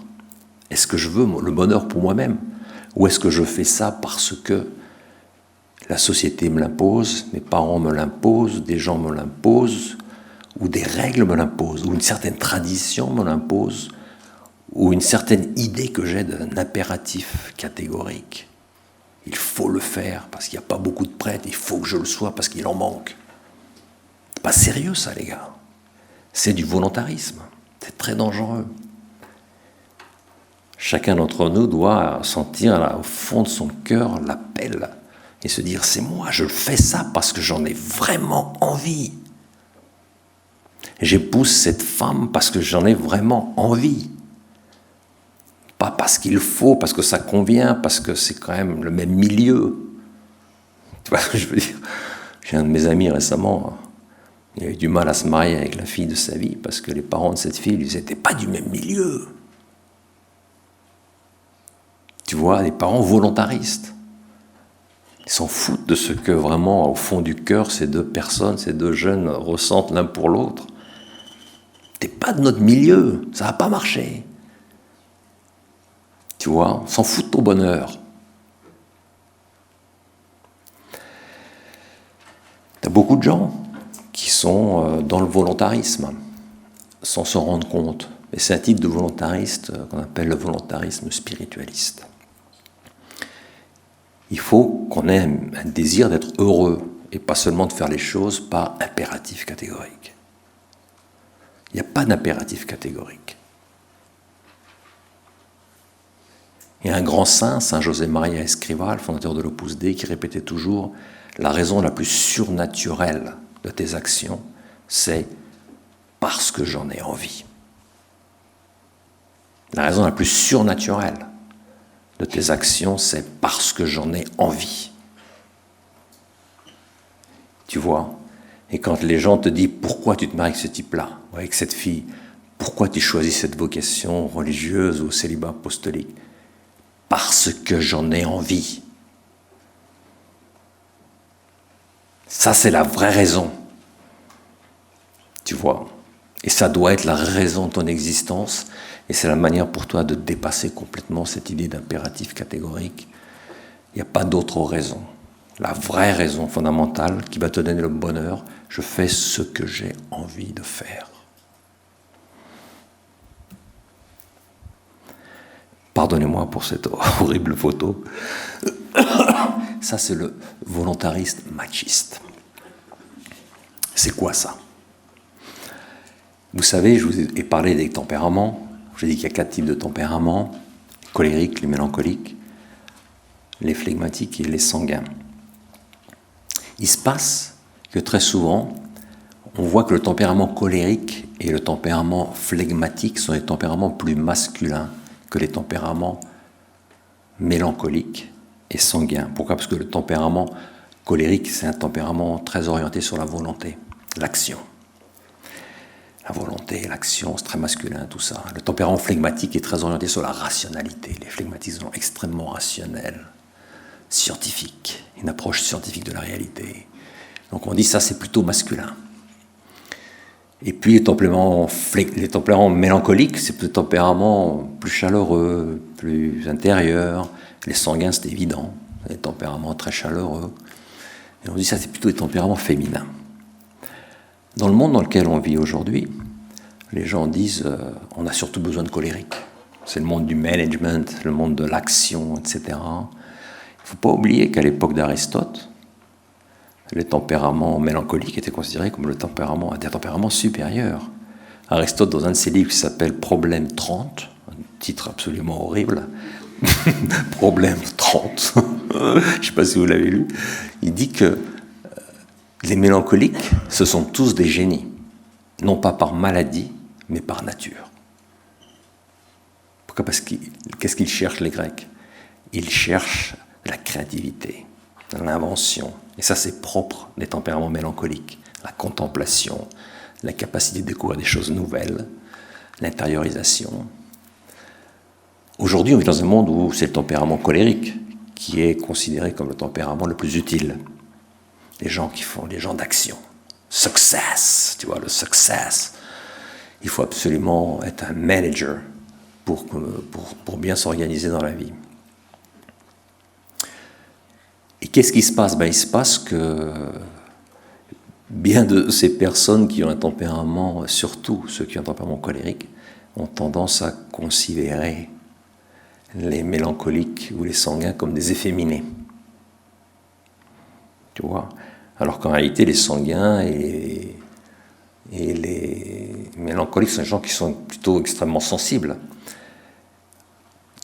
Est-ce que je veux le bonheur pour moi-même? Ou est-ce que je fais ça parce que la société me l'impose, mes parents me l'imposent, des gens me l'imposent, ou des règles me l'imposent, ou une certaine tradition me l'impose, ou une certaine idée que j'ai d'un impératif catégorique? Il faut le faire parce qu'il n'y a pas beaucoup de prêtres, il faut que je le sois parce qu'il en manque. C'est pas sérieux ça, les gars. C'est du volontarisme. C'est très dangereux. Chacun d'entre nous doit sentir là, au fond de son cœur l'appel et se dire, c'est moi, je fais ça parce que j'en ai vraiment envie. J'épouse cette femme parce que j'en ai vraiment envie. Pas parce qu'il faut, parce que ça convient, parce que c'est quand même le même milieu. Tu vois ce que je veux dire? J'ai un de mes amis récemment, il a eu du mal à se marier avec la fille de sa vie parce que les parents de cette fille lui disaient, t'es pas du même milieu. Tu vois, les parents volontaristes. Ils s'en foutent de ce que vraiment, au fond du cœur, ces deux personnes, ces deux jeunes ressentent l'un pour l'autre. T'es pas de notre milieu, ça va pas marcher. Tu vois, on s'en fout de ton bonheur. T'as beaucoup de gens qui sont dans le volontarisme, sans s'en rendre compte. Et c'est un type de volontariste qu'on appelle le volontarisme spiritualiste. Il faut qu'on ait un désir d'être heureux et pas seulement de faire les choses par impératif catégorique. Il n'y a pas d'impératif catégorique. Il y a un grand saint, Saint José Maria Escrivá, fondateur de l'Opus Dei, qui répétait toujours « La raison la plus surnaturelle de tes actions, c'est parce que j'en ai envie. » La raison la plus surnaturelle de tes actions, c'est parce que j'en ai envie. Tu vois? Et quand les gens te disent « Pourquoi tu te maries avec ce type-là, ou avec cette fille? Pourquoi tu choisis cette vocation religieuse ou célibat apostolique ?» Parce que j'en ai envie. Ça, c'est la vraie raison. Tu vois? Et ça doit être la raison de ton existence. Et c'est la manière pour toi de dépasser complètement cette idée d'impératif catégorique. Il n'y a pas d'autre raison. La vraie raison fondamentale qui va te donner le bonheur, je fais ce que j'ai envie de faire. Pardonnez-moi pour cette horrible photo. Ça, c'est le volontariste machiste. C'est quoi ça? Vous savez, je vous ai parlé des tempéraments. Je vous ai dit qu'il y a 4 types de tempéraments. Les colériques, les mélancoliques, les flegmatiques et les sanguins. Il se passe que très souvent, on voit que le tempérament colérique et le tempérament flegmatique sont des tempéraments plus masculins que les tempéraments mélancoliques et sanguins. Pourquoi? Parce que le tempérament colérique, c'est un tempérament très orienté sur la volonté, l'action. La volonté, l'action, c'est très masculin, tout ça. Le tempérament flegmatique est très orienté sur la rationalité. Les flegmatiques sont extrêmement rationnels, scientifiques, une approche scientifique de la réalité. Donc on dit ça, c'est plutôt masculin. Et puis les tempéraments mélancoliques, c'est des tempéraments plus chaleureux, plus intérieurs. Les sanguins, c'est évident, des tempéraments très chaleureux. Et on dit ça, c'est plutôt des tempéraments féminins. Dans le monde dans lequel on vit aujourd'hui, les gens disent on a surtout besoin de colériques. C'est le monde du management, le monde de l'action, etc. Il ne faut pas oublier qu'à l'époque d'Aristote, les tempéraments mélancoliques étaient considérés comme des tempéraments supérieurs. Aristote, dans un de ses livres qui s'appelle Problème 30, un titre absolument horrible, Problème 30, je ne sais pas si vous l'avez lu, il dit que les mélancoliques, ce sont tous des génies, non pas par maladie, mais par nature. Pourquoi? Parce qu'est-ce qu'ils cherchent, les Grecs? Ils cherchent la créativité, l'invention. Et ça, c'est propre des tempéraments mélancoliques. La contemplation, la capacité de découvrir des choses nouvelles, l'intériorisation. Aujourd'hui, on vit dans un monde où c'est le tempérament colérique qui est considéré comme le tempérament le plus utile. Les gens d'action. Success, tu vois, le success. Il faut absolument être un manager pour bien s'organiser dans la vie. Et qu'est-ce qui se passe? Il se passe que bien de ces personnes qui ont un tempérament, surtout ceux qui ont un tempérament colérique, ont tendance à considérer les mélancoliques ou les sanguins comme des efféminés. Tu vois? Alors qu'en réalité, les sanguins et les mélancoliques sont des gens qui sont plutôt extrêmement sensibles.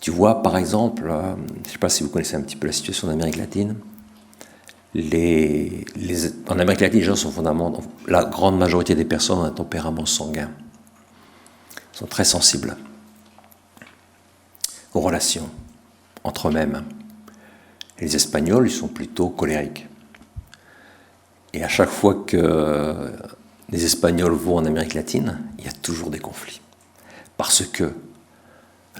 Tu vois, par exemple, je ne sais pas si vous connaissez un petit peu la situation d'Amérique latine. En Amérique latine, les gens sont fondamentalement... La grande majorité des personnes ont un tempérament sanguin. Ils sont très sensibles aux relations entre eux-mêmes. Et les Espagnols, ils sont plutôt colériques. Et à chaque fois que les Espagnols vont en Amérique latine, il y a toujours des conflits. Parce que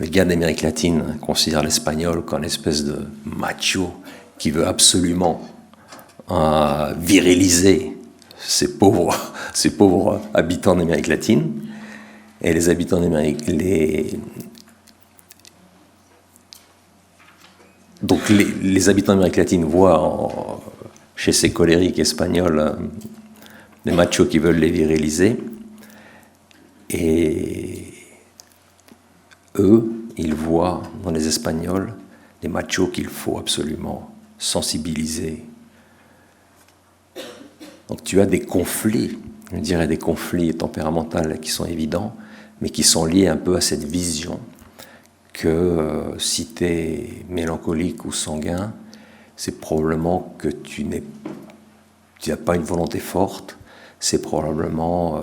le gars d'Amérique latine considère l'Espagnol comme une espèce de macho qui veut absolument viriliser ces pauvres habitants d'Amérique latine. Et les habitants d'Amérique... Donc les habitants d'Amérique latine voient chez ces colériques espagnols des machos qui veulent les viriliser. Et eux, ils voient dans les Espagnols des machos qu'il faut absolument sensibiliser. Donc tu as des conflits, je dirais des conflits tempéramentaux qui sont évidents, mais qui sont liés un peu à cette vision que si tu es mélancolique ou sanguin, c'est probablement que tu n'as pas une volonté forte, c'est probablement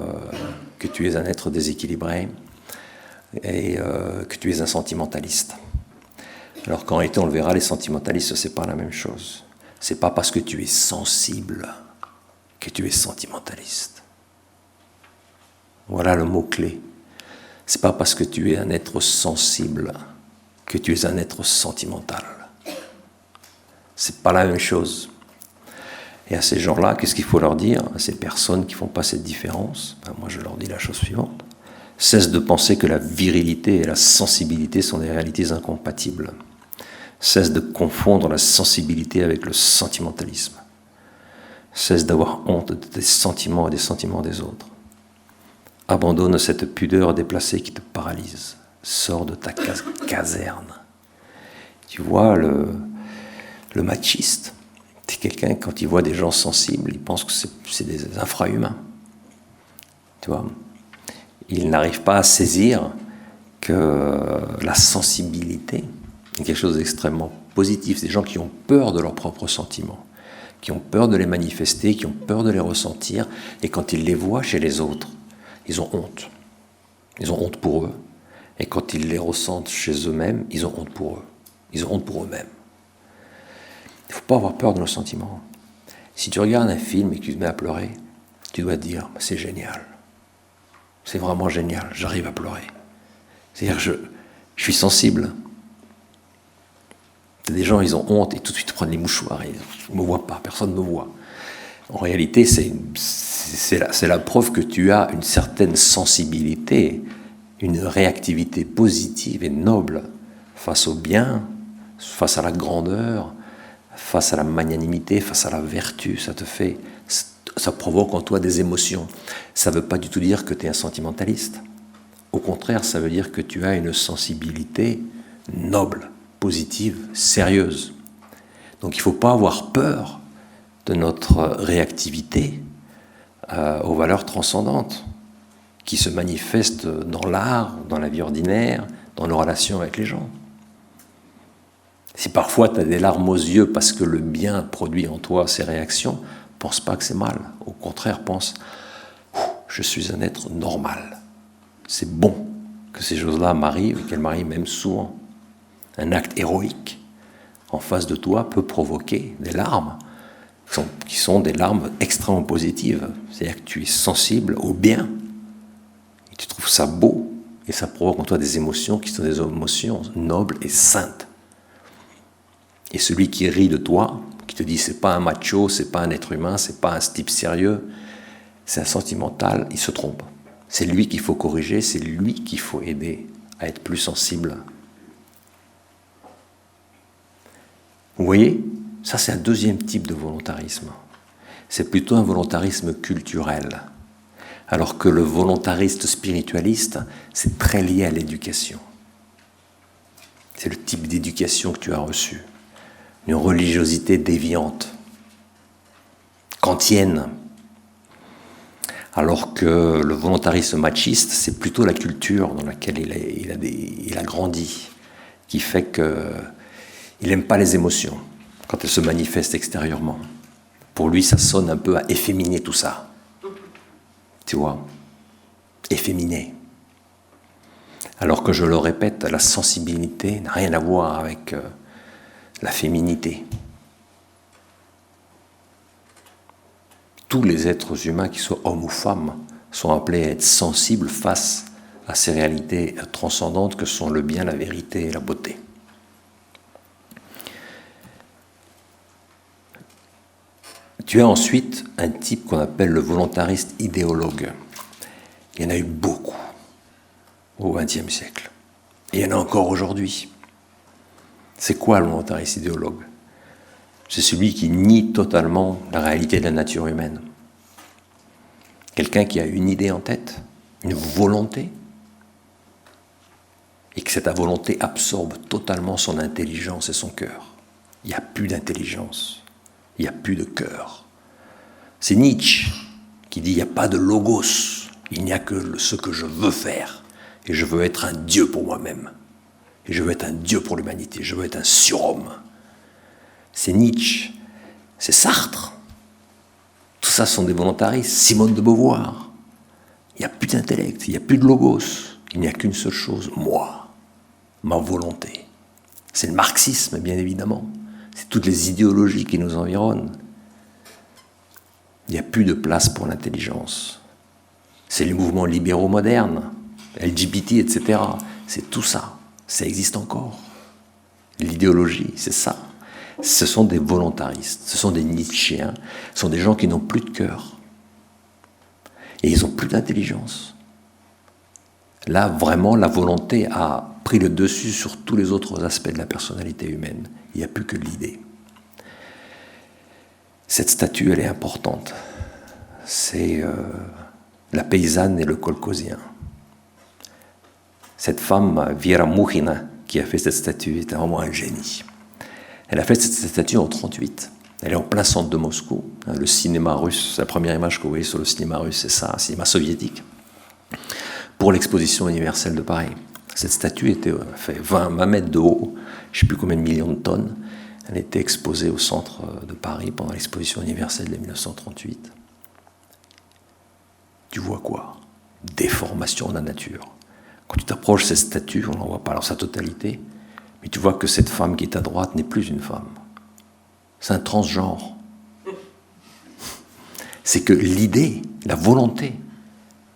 que tu es un être déséquilibré et que tu es un sentimentaliste. Alors qu'en réalité, on le verra, les sentimentalistes, c'est pas la même chose. C'est pas parce que tu es sensible que tu es sentimentaliste. Voilà le mot-clé. C'est pas parce que tu es un être sensible que tu es un être sentimental. C'est pas la même chose. Et à ces gens-là, qu'est-ce qu'il faut leur dire, à ces personnes qui font pas cette différence? Moi, je leur dis la chose suivante. Cesse de penser que la virilité et la sensibilité sont des réalités incompatibles. Cesse de confondre la sensibilité avec le sentimentalisme. Cesse d'avoir honte de tes sentiments et des sentiments des autres. Abandonne cette pudeur déplacée qui te paralyse. Sors de ta caserne. Tu vois, le machiste, c'est quelqu'un, quand il voit des gens sensibles, il pense que c'est des infrahumains. Tu vois, il n'arrive pas à saisir que la sensibilité est quelque chose d'extrêmement positif. C'est des gens qui ont peur de leurs propres sentiments, qui ont peur de les manifester, qui ont peur de les ressentir, et quand ils les voient chez les autres, ils ont honte. Ils ont honte pour eux. Et quand ils les ressentent chez eux-mêmes, ils ont honte pour eux. Ils ont honte pour eux-mêmes. Il ne faut pas avoir peur de nos sentiments. Si tu regardes un film et que tu te mets à pleurer, tu dois te dire, c'est génial. C'est vraiment génial, j'arrive à pleurer. C'est-à-dire que je suis sensible. Des gens, ils ont honte et tout de suite prennent les mouchoirs. Ils ne me voient pas, personne ne me voit. En réalité, c'est la preuve que tu as une certaine sensibilité, une réactivité positive et noble face au bien, face à la grandeur, face à la magnanimité, face à la vertu. Ça provoque en toi des émotions. Ça ne veut pas du tout dire que tu es un sentimentaliste. Au contraire, ça veut dire que tu as une sensibilité noble, positive, sérieuse. Donc il ne faut pas avoir peur de notre réactivité aux valeurs transcendantes qui se manifestent dans l'art, dans la vie ordinaire, dans nos relations avec les gens. Si parfois tu as des larmes aux yeux parce que le bien produit en toi ces réactions, pense pas que c'est mal. Au contraire, pense « je suis un être normal ». C'est bon que ces choses-là m'arrivent et qu'elles m'arrivent même souvent. Un acte héroïque en face de toi peut provoquer des larmes qui sont des larmes extrêmement positives. C'est-à-dire que tu es sensible au bien et tu trouves ça beau et ça provoque en toi des émotions qui sont des émotions nobles et saintes. Et celui qui rit de toi, qui te dit c'est pas un macho, c'est pas un être humain, c'est pas un type sérieux, c'est un sentimental, il se trompe. C'est lui qu'il faut corriger, c'est lui qu'il faut aider à être plus sensible. Vous voyez, ça c'est un deuxième type de volontarisme. C'est plutôt un volontarisme culturel. Alors que le volontariste spiritualiste, c'est très lié à l'éducation. C'est le type d'éducation que tu as reçu. Une religiosité déviante, kantienne. Alors que le volontarisme machiste, c'est plutôt la culture dans laquelle il a grandi, qui fait qu'il n'aime pas les émotions quand elles se manifestent extérieurement. Pour lui, ça sonne un peu à efféminer tout ça. Tu vois, efféminer. Alors que je le répète, la sensibilité n'a rien à voir avec la féminité. Tous les êtres humains, qu'ils soient hommes ou femmes, sont appelés à être sensibles face à ces réalités transcendantes que sont le bien, la vérité et la beauté. Tu as ensuite un type qu'on appelle le volontariste idéologue. Il y en a eu beaucoup au XXe siècle. Et il y en a encore aujourd'hui. C'est quoi le volontariste idéologue? C'est celui qui nie totalement la réalité de la nature humaine. Quelqu'un qui a une idée en tête, une volonté, et que cette volonté absorbe totalement son intelligence et son cœur. Il n'y a plus d'intelligence, il n'y a plus de cœur. C'est Nietzsche qui dit « il n'y a pas de logos, il n'y a que ce que je veux faire, et je veux être un dieu pour moi-même. Et je veux être un dieu pour l'humanité, je veux être un surhomme. C'est Nietzsche, c'est Sartre. Tout ça sont des volontaristes. Simone de Beauvoir. Il n'y a plus d'intellect, il n'y a plus de logos. Il n'y a qu'une seule chose, moi, ma volonté. C'est le marxisme, bien évidemment. C'est toutes les idéologies qui nous environnent. Il n'y a plus de place pour l'intelligence. C'est les mouvements libéraux modernes, LGBT, etc. C'est tout ça. Ça existe encore. L'idéologie, c'est ça. Ce sont des volontaristes, ce sont des Nietzschéens, ce sont des gens qui n'ont plus de cœur. Et ils n'ont plus d'intelligence. Là, vraiment, la volonté a pris le dessus sur tous les autres aspects de la personnalité humaine. Il n'y a plus que l'idée. Cette statue, elle est importante. C'est la paysanne et le colcosien. Cette femme, Viera Mouhina, qui a fait cette statue, était vraiment un génie. Elle a fait cette statue en 1938. Elle est en plein centre de Moscou. Le cinéma russe, c'est la première image que vous voyez sur le cinéma russe, c'est ça, un cinéma soviétique. Pour l'exposition universelle de Paris. Cette statue fait 20 mètres de haut, je ne sais plus combien de millions de tonnes. Elle était exposée au centre de Paris pendant l'exposition universelle de 1938. Tu vois quoi? Déformation de la nature. Quand tu t'approches de cette statue, on n'en voit pas dans sa totalité, mais tu vois que cette femme qui est à droite n'est plus une femme. C'est un transgenre. C'est que l'idée, la volonté,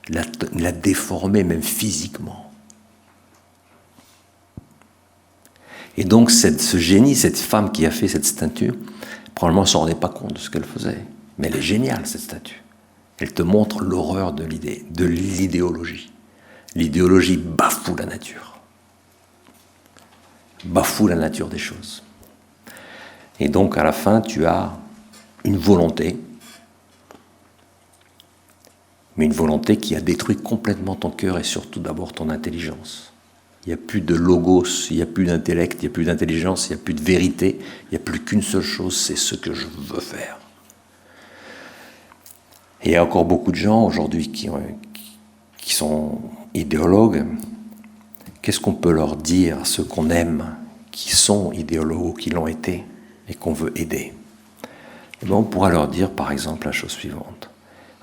l'a déformée même physiquement. Et donc ce génie, cette femme qui a fait cette statue, probablement ne s'en rendait pas compte de ce qu'elle faisait. Mais elle est géniale, cette statue. Elle te montre l'horreur de l'idée, de l'idéologie. L'idéologie bafoue la nature. Bafoue la nature des choses. Et donc, à la fin, tu as une volonté, mais une volonté qui a détruit complètement ton cœur et surtout d'abord ton intelligence. Il n'y a plus de logos, il n'y a plus d'intellect, il n'y a plus d'intelligence, il n'y a plus de vérité, il n'y a plus qu'une seule chose, c'est ce que je veux faire. Et il y a encore beaucoup de gens aujourd'hui qui sont idéologues. Qu'est-ce qu'on peut leur dire à ceux qu'on aime, qui sont idéologues ou qui l'ont été, et qu'on veut aider? Et bien, on pourra leur dire, par exemple, la chose suivante.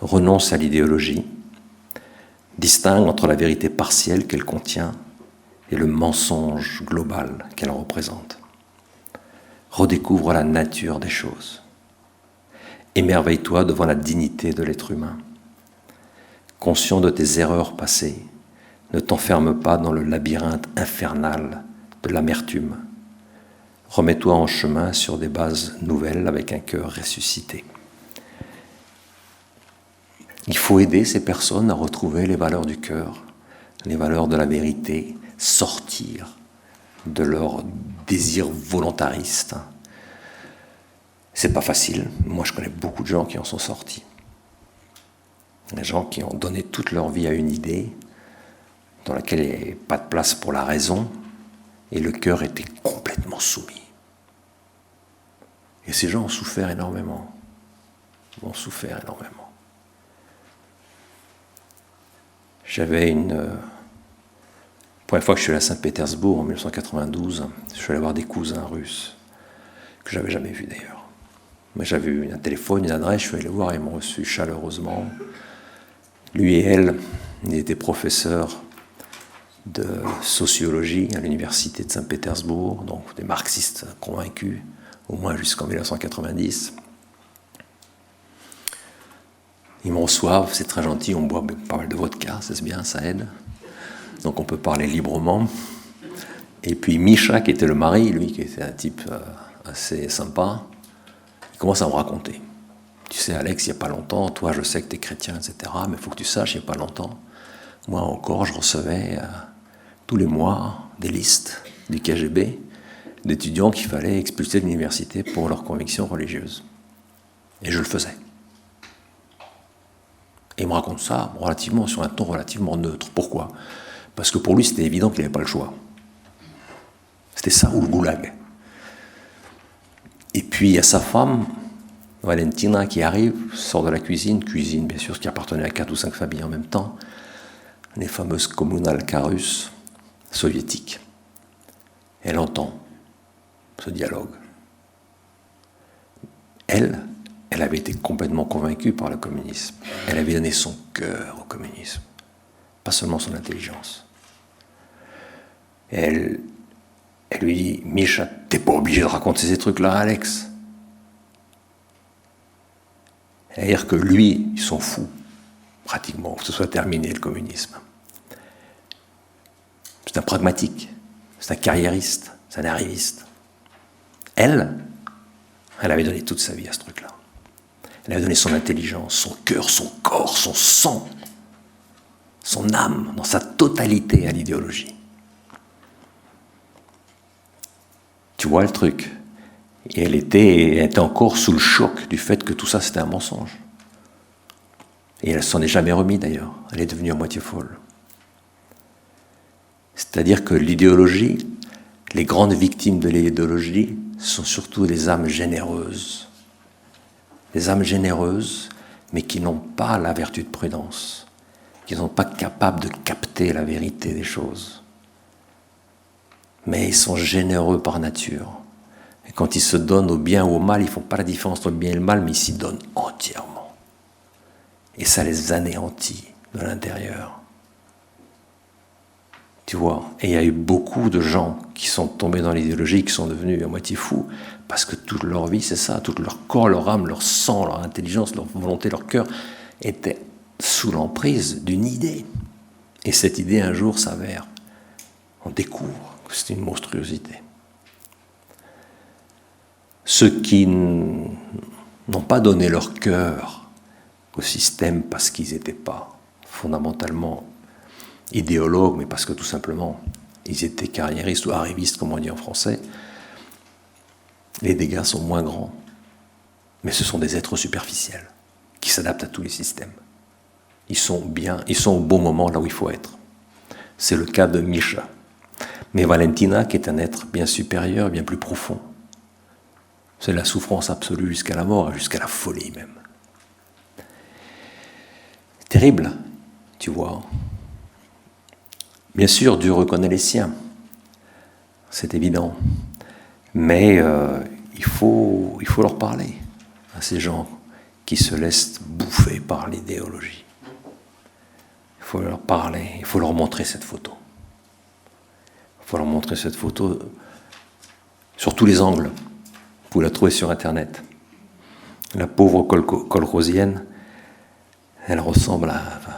Renonce à l'idéologie, distingue entre la vérité partielle qu'elle contient et le mensonge global qu'elle représente. Redécouvre la nature des choses. Émerveille-toi devant la dignité de l'être humain. Conscient de tes erreurs passées, ne t'enferme pas dans le labyrinthe infernal de l'amertume. Remets-toi en chemin sur des bases nouvelles avec un cœur ressuscité. Il faut aider ces personnes à retrouver les valeurs du cœur, les valeurs de la vérité, sortir de leur désir volontariste. C'est pas facile. Moi, je connais beaucoup de gens qui en sont sortis. Des gens qui ont donné toute leur vie à une idée dans laquelle il n'y avait pas de place pour la raison et le cœur était complètement soumis. Et ces gens ont souffert énormément. Ont souffert énormément. J'avais première fois que je suis allé à Saint-Pétersbourg en 1992, je suis allé voir des cousins russes, que je n'avais jamais vus d'ailleurs. Mais j'avais eu un téléphone, une adresse, je suis allé les voir et ils m'ont reçu chaleureusement. Lui et elle, ils étaient professeurs de sociologie à l'université de Saint-Pétersbourg, donc des marxistes convaincus, au moins jusqu'en 1990. Ils me reçoivent, c'est très gentil, on boit pas mal de vodka, c'est bien, ça aide. Donc on peut parler librement. Et puis Misha, qui était le mari, lui, qui était un type assez sympa, il commence à me raconter. Tu sais, Alex, il n'y a pas longtemps, toi, je sais que tu es chrétien, etc., mais il faut que tu saches, il n'y a pas longtemps, moi encore, je recevais tous les mois des listes du KGB d'étudiants qu'il fallait expulser de l'université pour leurs convictions religieuses. Et je le faisais. Et il me raconte ça sur un ton relativement neutre. Pourquoi ? Parce que pour lui, c'était évident qu'il n'avait pas le choix. C'était ça ou le goulag. Et puis il y a sa femme, Valentina, qui arrive, sort de la cuisine bien sûr, qui appartenait à 4 ou 5 familles en même temps, les fameuses communalkas russes soviétiques. Elle entend ce dialogue. Elle avait été complètement convaincue par le communisme. Elle avait donné son cœur au communisme, pas seulement son intelligence. Elle lui dit, Misha, t'es pas obligé de raconter ces trucs-là, Alex. C'est-à-dire que lui, il s'en fout, pratiquement, que ce soit terminé le communisme. C'est un pragmatique, c'est un carriériste, c'est un arriviste. Elle avait donné toute sa vie à ce truc-là. Elle avait donné son intelligence, son cœur, son corps, son sang, son âme, dans sa totalité à l'idéologie. Tu vois le truc. Et elle était encore sous le choc du fait que tout ça c'était un mensonge. Et elle s'en est jamais remise d'ailleurs. Elle est devenue à moitié folle. C'est-à-dire que l'idéologie, les grandes victimes de l'idéologie sont surtout des âmes généreuses. Des âmes généreuses, mais qui n'ont pas la vertu de prudence, qui ne sont pas capables de capter la vérité des choses. Mais ils sont généreux par nature. Et quand ils se donnent au bien ou au mal, ils ne font pas la différence entre le bien et le mal, mais ils s'y donnent entièrement. Et ça les anéantit de l'intérieur. Tu vois, et il y a eu beaucoup de gens qui sont tombés dans l'idéologie, qui sont devenus à moitié fous, parce que toute leur vie, c'est ça, tout leur corps, leur âme, leur sang, leur intelligence, leur volonté, leur cœur, étaient sous l'emprise d'une idée. Et cette idée, un jour, s'avère. On découvre que c'est une monstruosité. Ceux qui n'ont pas donné leur cœur au système parce qu'ils n'étaient pas fondamentalement idéologues, mais parce que tout simplement ils étaient carriéristes ou arrivistes, comme on dit en français, les dégâts sont moins grands. Mais ce sont des êtres superficiels qui s'adaptent à tous les systèmes. Ils sont au bon moment là où il faut être. C'est le cas de Misha. Mais Valentina, qui est un être bien supérieur, bien plus profond, c'est la souffrance absolue jusqu'à la mort, jusqu'à la folie même. Terrible, tu vois. Bien sûr, Dieu reconnaît les siens, c'est évident. Mais il faut leur parler à ces gens qui se laissent bouffer par l'idéologie. Il faut leur parler, il faut leur montrer cette photo. Il faut leur montrer cette photo sur tous les angles. Vous pouvez la trouver sur Internet. La pauvre colrosienne, elle ressemble à... Enfin,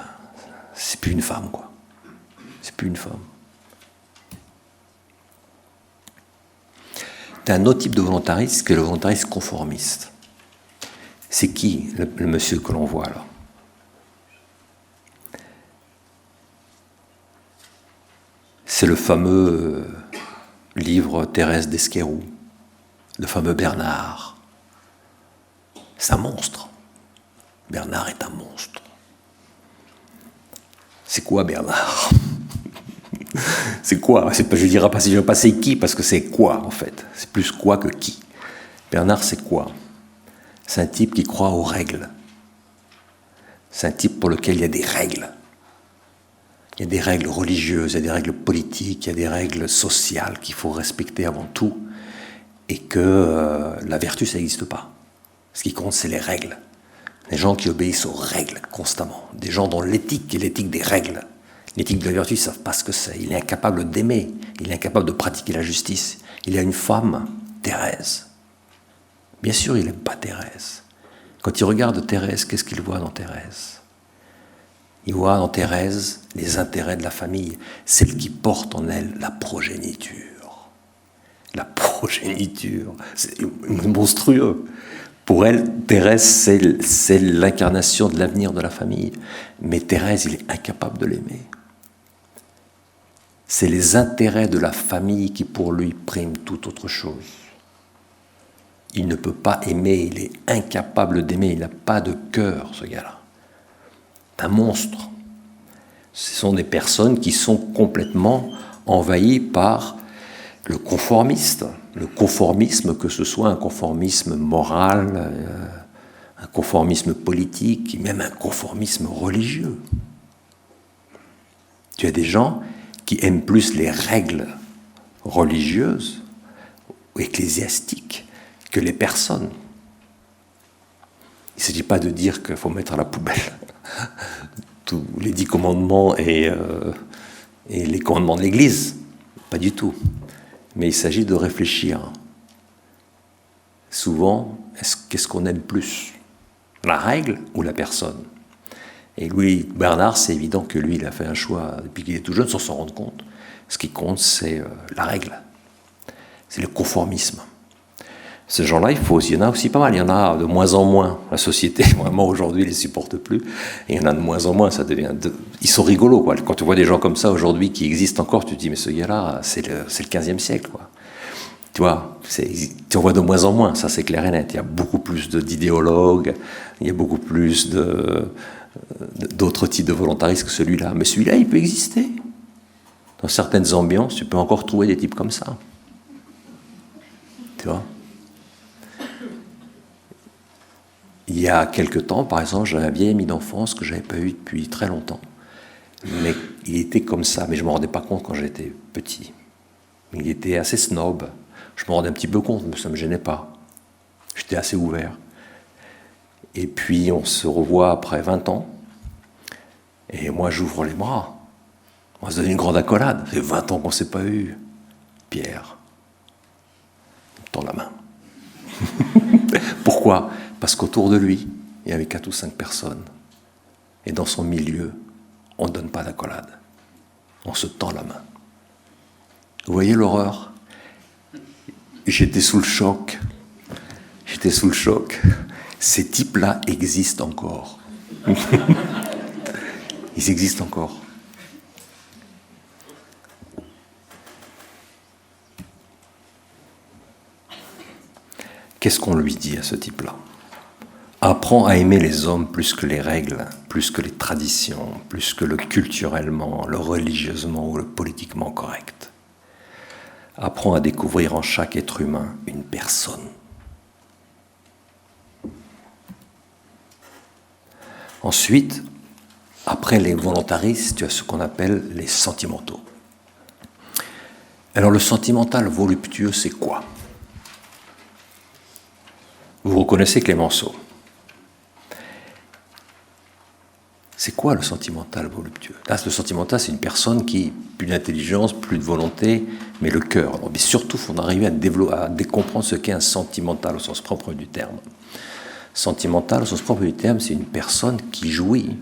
c'est plus une femme, quoi. C'est plus une femme. Tu as un autre type de volontariste, qui est le volontariste conformiste. C'est qui, le monsieur que l'on voit là? C'est le fameux livre Thérèse d'Esquerou, le fameux Bernard. C'est un monstre. Bernard est un monstre. C'est quoi Bernard? C'est quoi? Je ne dirais pas, si je ne pas c'est qui, parce que c'est quoi en fait. C'est plus quoi que qui. Bernard, c'est quoi? C'est un type qui croit aux règles. C'est un type pour lequel il y a des règles. Il y a des règles religieuses, il y a des règles politiques, il y a des règles sociales qu'il faut respecter avant tout. Et que la vertu, ça n'existe pas. Ce qui compte, c'est les règles. Les gens qui obéissent aux règles constamment. Des gens dont l'éthique est l'éthique des règles. L'éthique de la vertu, ils ne savent pas ce que c'est. Il est incapable d'aimer. Il est incapable de pratiquer la justice. Il a une femme, Thérèse. Bien sûr, il n'aime pas Thérèse. Quand il regarde Thérèse, qu'est-ce qu'il voit dans Thérèse? Il voit dans Thérèse les intérêts de la famille, celle qui porte en elle la progéniture. La progéniture, c'est monstrueux. Pour elle, Thérèse, c'est l'incarnation de l'avenir de la famille. Mais Thérèse, il est incapable de l'aimer. C'est les intérêts de la famille qui, pour lui, priment toute autre chose. Il ne peut pas aimer, il est incapable d'aimer, il n'a pas de cœur, ce gars-là. C'est un monstre. Ce sont des personnes qui sont complètement envahies par le conformisme, que ce soit un conformisme moral, un conformisme politique, même un conformisme religieux. Tu as des gens qui aiment plus les règles religieuses ou ecclésiastiques que les personnes. Il ne s'agit pas de dire qu'il faut mettre à la poubelle tous les 10 commandements et les commandements de l'Église. Pas du tout. Mais il s'agit de réfléchir. Souvent, qu'est-ce qu'on aime plus ? La règle ou la personne ? Et Louis Bernard, c'est évident que lui, il a fait un choix depuis qu'il est tout jeune sans s'en rendre compte. Ce qui compte, c'est la règle. C'est le conformisme. Ces gens-là, il y en a aussi pas mal. Il y en a de moins en moins. La société, vraiment, aujourd'hui, ne les supporte plus. Et il y en a de moins en moins. Ils sont rigolos, quoi. Quand tu vois des gens comme ça aujourd'hui qui existent encore, tu te dis, mais ce gars-là, c'est le 15e siècle, quoi. Tu vois, tu en vois de moins en moins. Ça, c'est clair et net. Il y a beaucoup plus d'idéologues. Il y a beaucoup plus d'autres types de volontaristes que celui-là. Mais celui-là, il peut exister. Dans certaines ambiances, tu peux encore trouver des types comme ça. Tu vois ? Il y a quelque temps, par exemple, j'avais un vieil ami d'enfance que je n'avais pas eu depuis très longtemps. Mais il était comme ça, mais je ne me rendais pas compte quand j'étais petit. Il était assez snob. Je me rendais un petit peu compte, mais ça ne me gênait pas. J'étais assez ouvert. Et puis on se revoit après 20 ans. Et moi, j'ouvre les bras. On se donne une grande accolade. Ça fait 20 ans qu'on ne s'est pas eu. Pierre, il me tend la main. Pourquoi ? Parce qu'autour de lui, il y avait 4 ou 5 personnes. Et dans son milieu, on ne donne pas d'accolade. On se tend la main. Vous voyez l'horreur ? J'étais sous le choc. Ces types-là existent encore. Ils existent encore. Qu'est-ce qu'on lui dit à ce type-là ? Apprends à aimer les hommes plus que les règles, plus que les traditions, plus que le culturellement, le religieusement ou le politiquement correct. Apprends à découvrir en chaque être humain une personne. Ensuite, après les volontaristes, tu as ce qu'on appelle les sentimentaux. Alors le sentimental voluptueux, c'est quoi ? Vous reconnaissez Clémenceau. C'est quoi le sentimental voluptueux ? Là, le sentimental, c'est une personne qui, plus d'intelligence, plus de volonté, mais le cœur. Mais surtout, il faut arriver à comprendre ce qu'est un sentimental au sens propre du terme. Sentimental, au sens propre du terme, c'est une personne qui jouit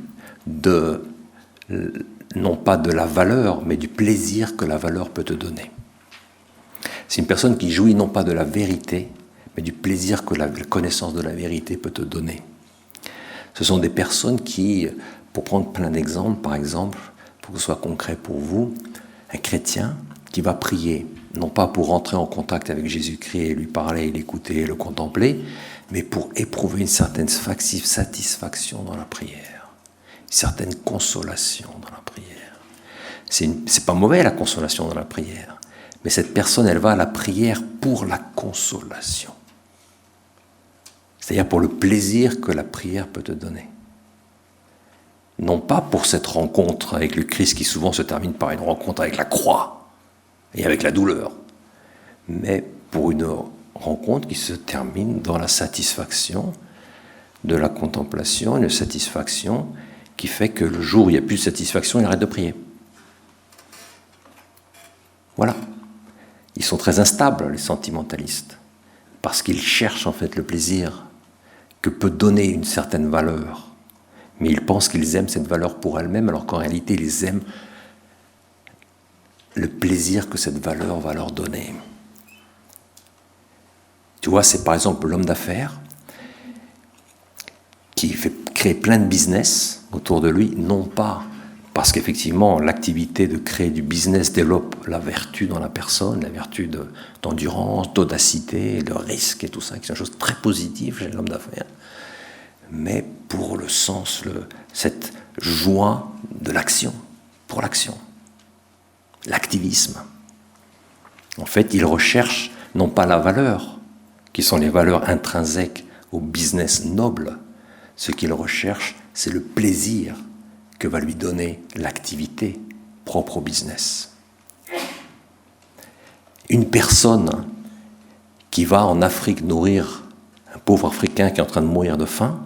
non pas de la valeur, mais du plaisir que la valeur peut te donner. C'est une personne qui jouit non pas de la vérité, mais du plaisir que la connaissance de la vérité peut te donner. Ce sont des personnes qui, pour prendre plein d'exemples, par exemple, pour que ce soit concret pour vous, un chrétien qui va prier, non pas pour rentrer en contact avec Jésus-Christ et lui parler, l'écouter, le contempler, mais pour éprouver une certaine satisfaction dans la prière, une certaine consolation dans la prière. C'est pas mauvais la consolation dans la prière, mais cette personne, elle va à la prière pour la consolation. C'est-à-dire pour le plaisir que la prière peut te donner. Non pas pour cette rencontre avec le Christ qui souvent se termine par une rencontre avec la croix et avec la douleur, mais pour une rencontre qui se termine dans la satisfaction de la contemplation, une satisfaction qui fait que le jour où il n'y a plus de satisfaction, il arrête de prier. Voilà. Ils sont très instables, les sentimentalistes, parce qu'ils cherchent en fait le plaisir que peut donner une certaine valeur. Mais ils pensent qu'ils aiment cette valeur pour elle-même, alors qu'en réalité, ils aiment le plaisir que cette valeur va leur donner. Tu vois, c'est par exemple l'homme d'affaires qui fait créer plein de business autour de lui, non pas parce qu'effectivement, l'activité de créer du business développe la vertu dans la personne, la vertu d'endurance, d'audacité, de risque et tout ça, qui sont des choses très positives chez l'homme d'affaires, mais pour le sens, cette joie de l'action, pour l'action, l'activisme. En fait, il recherche non pas la valeur, qui sont les valeurs intrinsèques au business noble, ce qu'il recherche, c'est le plaisir que va lui donner l'activité propre au business. Une personne qui va en Afrique nourrir un pauvre Africain qui est en train de mourir de faim,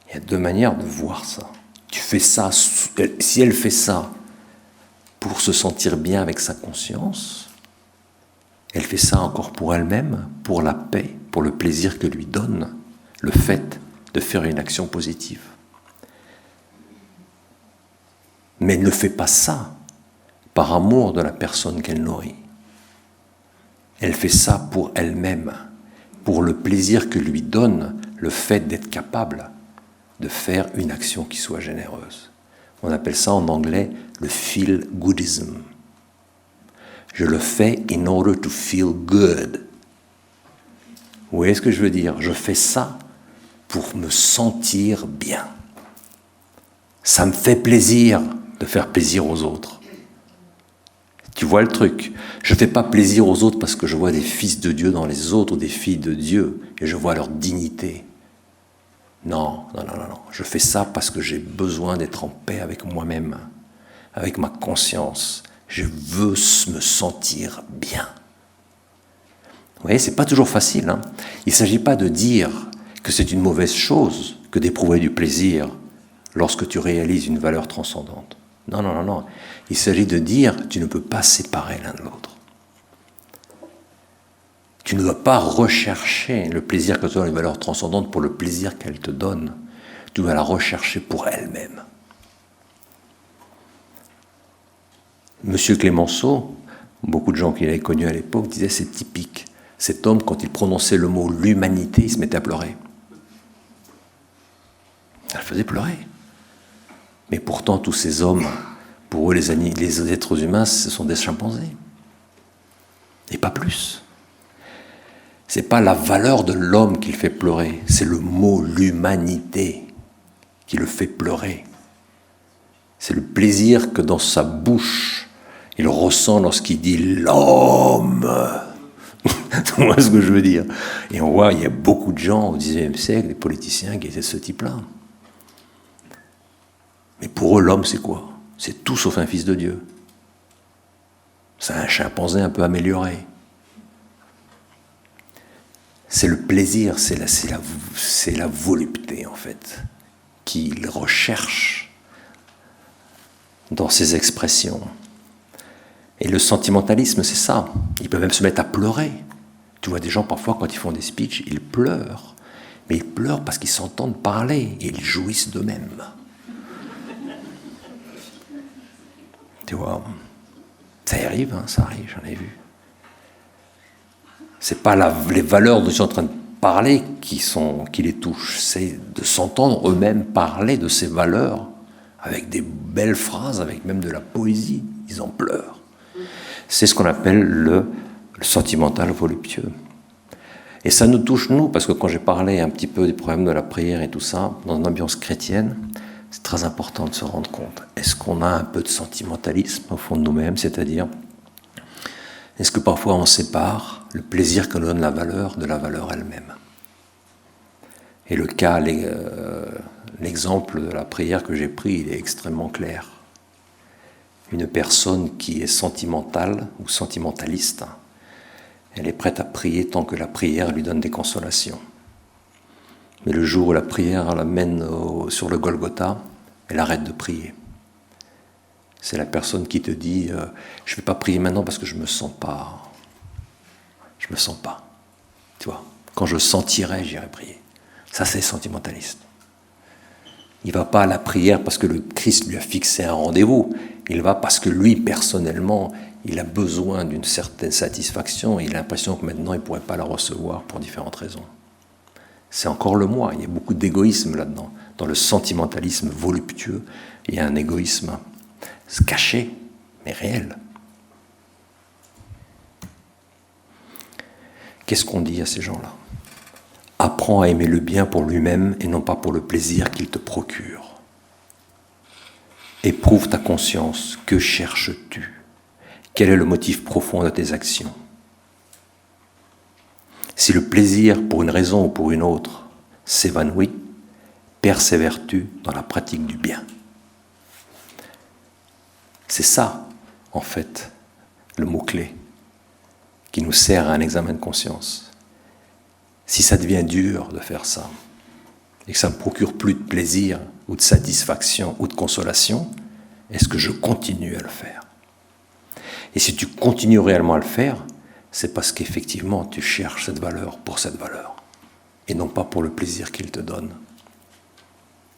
il y a deux manières de voir ça. Tu fais ça, si elle fait ça pour se sentir bien avec sa conscience, elle fait ça encore pour elle-même, pour la paix, pour le plaisir que lui donne le fait de faire une action positive. Mais elle ne fait pas ça par amour de la personne qu'elle nourrit. Elle fait ça pour elle-même, pour le plaisir que lui donne le fait d'être capable de faire une action qui soit généreuse. On appelle ça en anglais le feel goodism. Je le fais in order to feel good. Vous voyez ce que je veux dire? Je fais ça pour me sentir bien. Ça me fait plaisir de faire plaisir aux autres. Tu vois le truc? Je ne fais pas plaisir aux autres parce que je vois des fils de Dieu dans les autres ou des filles de Dieu et je vois leur dignité. Non. Je fais ça parce que j'ai besoin d'être en paix avec moi-même, avec ma conscience. Je veux me sentir bien. Vous voyez, c'est pas toujours facile. Il ne s'agit pas de dire que c'est une mauvaise chose que d'éprouver du plaisir lorsque tu réalises une valeur transcendante. Non. Il s'agit de dire que tu ne peux pas séparer l'un de l'autre. Tu ne dois pas rechercher le plaisir que te donne une valeur transcendante pour le plaisir qu'elle te donne. Tu dois la rechercher pour elle-même. Monsieur Clémenceau, beaucoup de gens qui l'avaient connu à l'époque disaient c'est typique. Cet homme, quand il prononçait le mot l'humanité, il se mettait à pleurer. Ça le faisait pleurer. Mais pourtant, tous ces hommes, pour eux, les êtres humains, ce sont des chimpanzés. Et pas plus. C'est pas la valeur de l'homme qui le fait pleurer, c'est le mot l'humanité qui le fait pleurer. C'est le plaisir que dans sa bouche, il ressent lorsqu'il dit l'homme. Tu vois ce que je veux dire? Et on voit, il y a beaucoup de gens au XIXe siècle, des politiciens qui étaient de ce type-là. Mais pour eux, l'homme, c'est quoi? C'est tout sauf un fils de Dieu. C'est un chimpanzé un peu amélioré. C'est le plaisir, c'est la volupté, en fait, qu'il recherche dans ses expressions. Et le sentimentalisme, c'est ça. Ils peuvent même se mettre à pleurer. Tu vois des gens, parfois, quand ils font des speeches, ils pleurent. Mais ils pleurent parce qu'ils s'entendent parler et ils jouissent d'eux-mêmes. Tu vois, ça arrive, j'en ai vu. C'est pas les valeurs dont ils sont en train de parler qui les touchent, c'est de s'entendre eux-mêmes parler de ces valeurs avec des belles phrases, avec même de la poésie. Ils en pleurent. C'est ce qu'on appelle le sentimental voluptueux. Et ça nous touche, nous, parce que quand j'ai parlé un petit peu des problèmes de la prière et tout ça, dans une ambiance chrétienne, c'est très important de se rendre compte. Est-ce qu'on a un peu de sentimentalisme au fond de nous-mêmes, c'est-à-dire, est-ce que parfois on sépare le plaisir que nous donne la valeur de la valeur elle-même? Et le cas, l'exemple de la prière que j'ai pris, il est extrêmement clair. Une personne qui est sentimentale ou sentimentaliste, elle est prête à prier tant que la prière lui donne des consolations. Mais le jour où la prière l'amène sur le Golgotha, elle arrête de prier. C'est la personne qui te dit je ne vais pas prier maintenant parce que je me sens pas. Je me sens pas. Tu vois, quand je sentirai, j'irai prier. Ça, c'est sentimentaliste. Il ne va pas à la prière parce que le Christ lui a fixé un rendez-vous. Il va parce que lui, personnellement, il a besoin d'une certaine satisfaction et il a l'impression que maintenant, il ne pourrait pas la recevoir pour différentes raisons. C'est encore le moi. Il y a beaucoup d'égoïsme là-dedans. Dans le sentimentalisme voluptueux, il y a un égoïsme caché, mais réel. Qu'est-ce qu'on dit à ces gens-là? Apprends à aimer le bien pour lui-même et non pas pour le plaisir qu'il te procure. Éprouve ta conscience. Que cherches-tu? Quel est le motif profond de tes actions? Si le plaisir, pour une raison ou pour une autre, s'évanouit, persévères-tu dans la pratique du bien? C'est ça, en fait, le mot-clé, qui nous sert à un examen de conscience. Si ça devient dur de faire ça, et que ça ne me procure plus de plaisir, ou de satisfaction, ou de consolation, est-ce que je continue à le faire? Et si tu continues réellement à le faire, c'est parce qu'effectivement tu cherches cette valeur pour cette valeur, et non pas pour le plaisir qu'il te donne.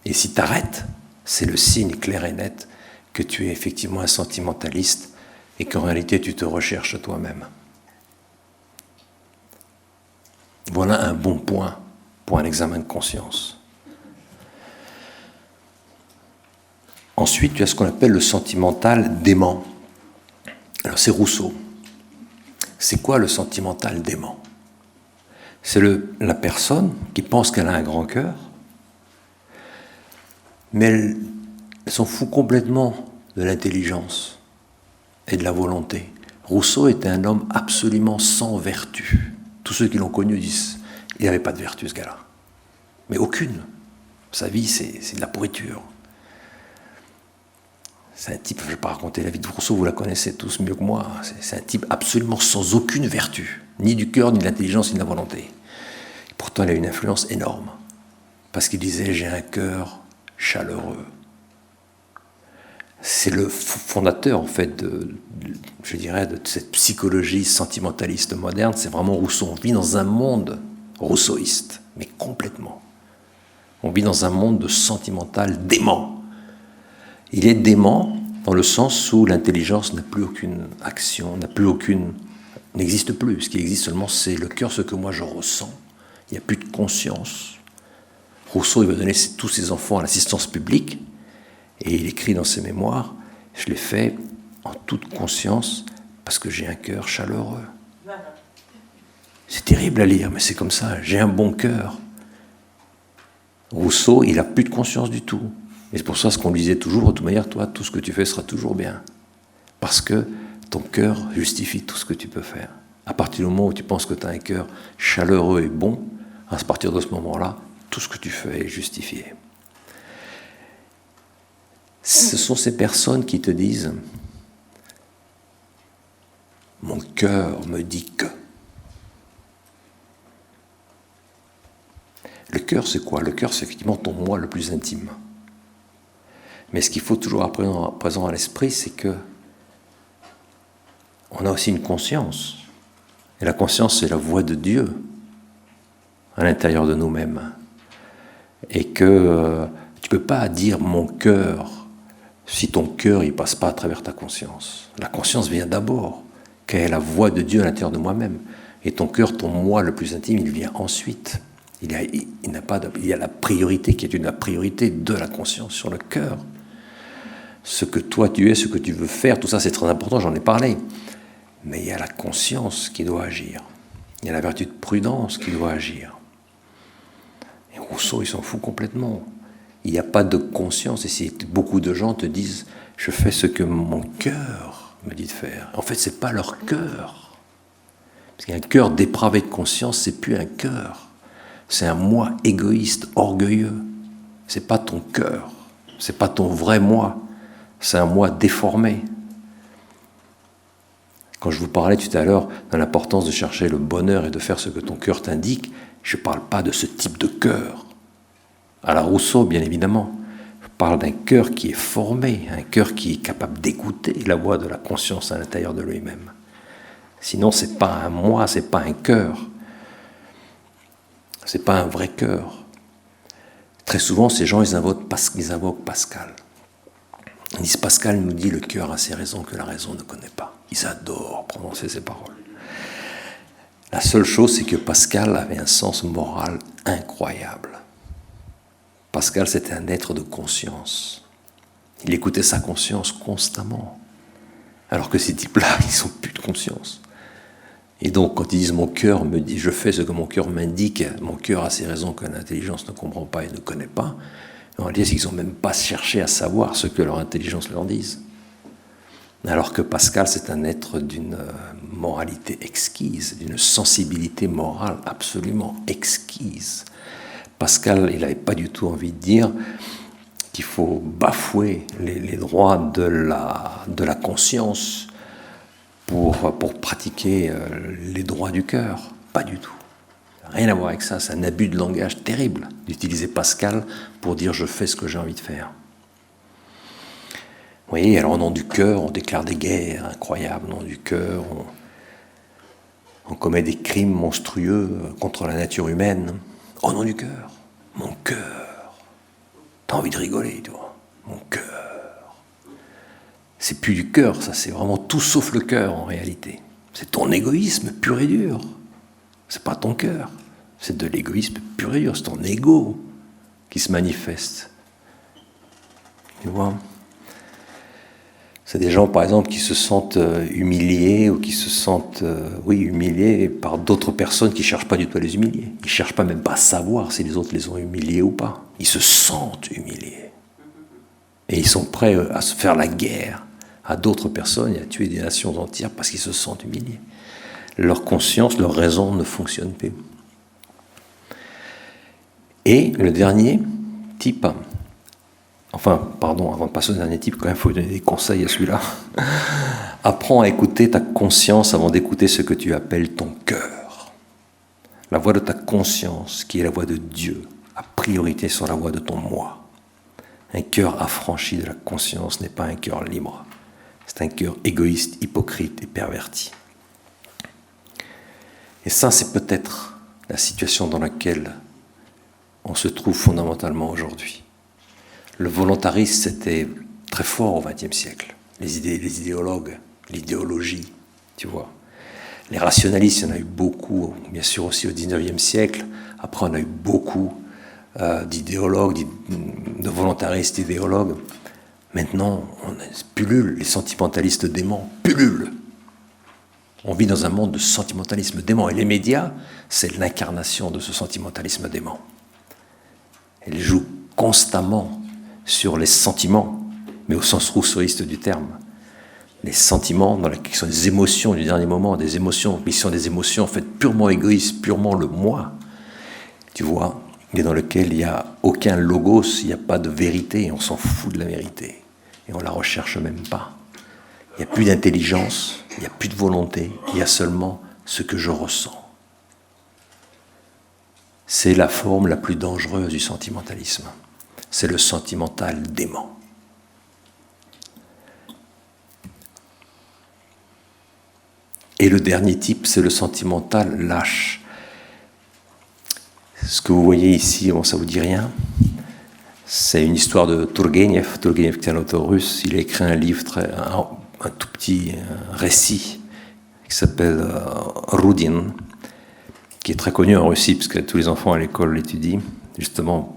Et si tu arrêtes, c'est le signe clair et net que tu es effectivement un sentimentaliste et qu'en réalité tu te recherches toi-même. Voilà un bon point pour un examen de conscience. Ensuite, tu as ce qu'on appelle le sentimental dément. Alors c'est Rousseau. C'est quoi le sentimental dément? C'est la personne qui pense qu'elle a un grand cœur, mais elle s'en fout complètement de l'intelligence et de la volonté. Rousseau était un homme absolument sans vertu. Tous ceux qui l'ont connu disent qu'il n'avait pas de vertu, ce gars-là. Mais aucune. Sa vie, c'est de la pourriture. C'est un type, je ne vais pas raconter la vie de Rousseau, vous la connaissez tous mieux que moi. C'est un type absolument sans aucune vertu, ni du cœur, ni de l'intelligence, ni de la volonté. Et pourtant, il a une influence énorme. Parce qu'il disait, j'ai un cœur chaleureux. C'est le fondateur, en fait, de cette psychologie sentimentaliste moderne. C'est vraiment Rousseau. On vit dans un monde rousseauiste, mais complètement. On vit dans un monde de sentimental dément. Il est dément dans le sens où l'intelligence n'a plus aucune action, n'existe plus. Ce qui existe seulement, c'est le cœur, ce que moi je ressens. Il n'y a plus de conscience. Rousseau, il va donner tous ses enfants à l'assistance publique, et il écrit dans ses mémoires, je l'ai fait en toute conscience parce que j'ai un cœur chaleureux. C'est terrible à lire, mais c'est comme ça, j'ai un bon cœur. Rousseau, il n'a plus de conscience du tout. Et c'est pour ça ce qu'on lui disait toujours, de toute manière, toi, tout ce que tu fais sera toujours bien. Parce que ton cœur justifie tout ce que tu peux faire. À partir du moment où tu penses que tu as un cœur chaleureux et bon, à partir de ce moment-là, tout ce que tu fais est justifié. Ce sont ces personnes qui te disent « Mon cœur me dit que ». Le cœur, c'est quoi? Le cœur, c'est effectivement ton moi le plus intime. Mais ce qu'il faut toujours avoir présent à l'esprit, c'est que on a aussi une conscience. Et la conscience, c'est la voix de Dieu à l'intérieur de nous-mêmes. Et que tu ne peux pas dire « mon cœur » si ton cœur ne passe pas à travers ta conscience. La conscience vient d'abord, qu'elle est la voix de Dieu à l'intérieur de moi-même. Et ton cœur, ton moi le plus intime, il vient ensuite. Il y a la priorité qui est la priorité de la conscience sur le cœur. Ce que toi tu es, ce que tu veux faire, tout ça c'est très important, j'en ai parlé. Mais il y a la conscience qui doit agir. Il y a la vertu de prudence qui doit agir. Et Rousseau, il s'en fout complètement. Il n'y a pas de conscience. Et si beaucoup de gens te disent « je fais ce que mon cœur me dit de faire », en fait, ce n'est pas leur cœur. Parce qu'un cœur dépravé de conscience, ce n'est plus un cœur. C'est un moi égoïste, orgueilleux. Ce n'est pas ton cœur. Ce n'est pas ton vrai moi. C'est un moi déformé. Quand je vous parlais tout à l'heure de l'importance de chercher le bonheur et de faire ce que ton cœur t'indique, je ne parle pas de ce type de cœur. À la Rousseau, bien évidemment. Je parle d'un cœur qui est formé, un cœur qui est capable d'écouter la voix de la conscience à l'intérieur de lui-même. Sinon, ce n'est pas un moi, ce n'est pas un cœur. Ce n'est pas un vrai cœur. Très souvent, ces gens, ils invoquent Pascal. Ils disent, Pascal nous dit, le cœur a ses raisons que la raison ne connaît pas. Ils adorent prononcer ces paroles. La seule chose, c'est que Pascal avait un sens moral incroyable. Pascal, c'était un être de conscience. Il écoutait sa conscience constamment. Alors que ces types-là, ils n'ont plus de conscience. Et donc, quand ils disent « mon cœur me dit, je fais ce que mon cœur m'indique, mon cœur a ses raisons que l'intelligence ne comprend pas et ne connaît pas », en réalité, c'est qu'ils n'ont même pas cherché à savoir ce que leur intelligence leur dise. Alors que Pascal, c'est un être d'une moralité exquise, d'une sensibilité morale absolument exquise. Pascal, il n'avait pas du tout envie de dire qu'il faut bafouer les droits de la conscience pour pratiquer les droits du cœur. Pas du tout. Rien à voir avec ça, c'est un abus de langage terrible d'utiliser Pascal pour dire je fais ce que j'ai envie de faire. Vous voyez, alors au nom du cœur, on déclare des guerres incroyables, au nom du cœur, on commet des crimes monstrueux contre la nature humaine. Au nom du cœur, mon cœur. T'as envie de rigoler, toi. Mon cœur. C'est plus du cœur, ça, c'est vraiment tout sauf le cœur en réalité. C'est ton égoïsme pur et dur. C'est pas ton cœur, c'est de l'égoïsme pur et dur, c'est ton ego qui se manifeste. Tu vois ? C'est des gens, par exemple, qui se sentent humiliés ou qui se sentent, humiliés par d'autres personnes qui ne cherchent pas du tout à les humilier. Ils ne cherchent pas même pas à savoir si les autres les ont humiliés ou pas. Ils se sentent humiliés. Et ils sont prêts à se faire la guerre à d'autres personnes et à tuer des nations entières parce qu'ils se sentent humiliés. Leur conscience, leur raison ne fonctionne plus. Et le dernier type, avant de passer au dernier type, quand même, il faut donner des conseils à celui-là. Apprends à écouter ta conscience avant d'écouter ce que tu appelles ton cœur. La voix de ta conscience, qui est la voix de Dieu, a priorité sur la voix de ton moi. Un cœur affranchi de la conscience n'est pas un cœur libre. C'est un cœur égoïste, hypocrite et perverti. Et ça, c'est peut-être la situation dans laquelle on se trouve fondamentalement aujourd'hui. Le volontarisme, c'était très fort au XXe siècle. Les idéologues, l'idéologie, tu vois. Les rationalistes, il y en a eu beaucoup, bien sûr aussi au XIXe siècle. Après, on a eu beaucoup d'idéologues, de volontaristes idéologues. Maintenant, on pullule, les sentimentalistes déments pullulent. On vit dans un monde de sentimentalisme dément. Et les médias, c'est l'incarnation de ce sentimentalisme dément. Ils jouent constamment sur les sentiments, mais au sens rousseauiste du terme. Les sentiments, qui sont des émotions du dernier moment, des émotions, qui sont des émotions en fait purement égoïstes, purement le moi, tu vois, et dans lequel il n'y a aucun logos, il n'y a pas de vérité, on s'en fout de la vérité, et on ne la recherche même pas. Il n'y a plus d'intelligence, il n'y a plus de volonté, il y a seulement ce que je ressens. C'est la forme la plus dangereuse du sentimentalisme. C'est le sentimental dément. Et le dernier type, c'est le sentimental lâche. Ce que vous voyez ici, bon, ça ne vous dit rien. C'est une histoire de Turgenev. Turgenev, qui est un auteur russe, il a écrit un livre, un tout petit récit, qui s'appelle Rudin, qui est très connu en Russie, parce que tous les enfants à l'école l'étudient, justement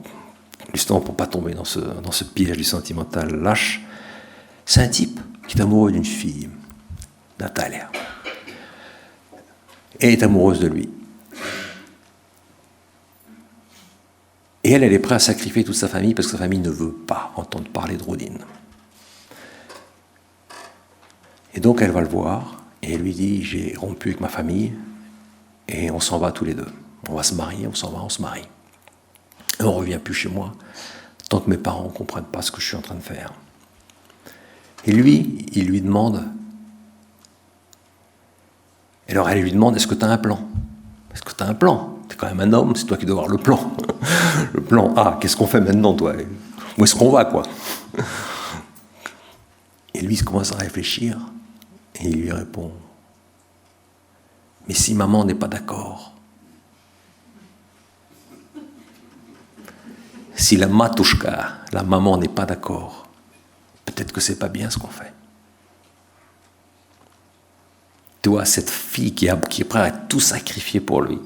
pour ne pas tomber dans ce piège du sentimental lâche. C'est un type qui est amoureux d'une fille, Natalia. Et elle est amoureuse de lui. Et elle est prête à sacrifier toute sa famille parce que sa famille ne veut pas entendre parler de Rudin. Et donc elle va le voir et elle lui dit « J'ai rompu avec ma famille et on s'en va tous les deux. On va se marier, on s'en va, on se marie. Et on ne revient plus chez moi tant que mes parents ne comprennent pas ce que je suis en train de faire. » Et lui, il lui demande... Alors elle lui demande « Est-ce que tu as un plan ? Est-ce que tu as un plan ? Tu es quand même un homme, c'est toi qui dois avoir le plan. Le plan A, qu'est-ce qu'on fait maintenant, toi ? Où est-ce qu'on va, quoi ? » Et lui, il commence à réfléchir et il lui répond « Mais si maman n'est pas d'accord, si la matouchka, la maman n'est pas d'accord, peut-être que c'est pas bien ce qu'on fait. » Tu vois, cette fille qui est prête à tout sacrifier pour lui,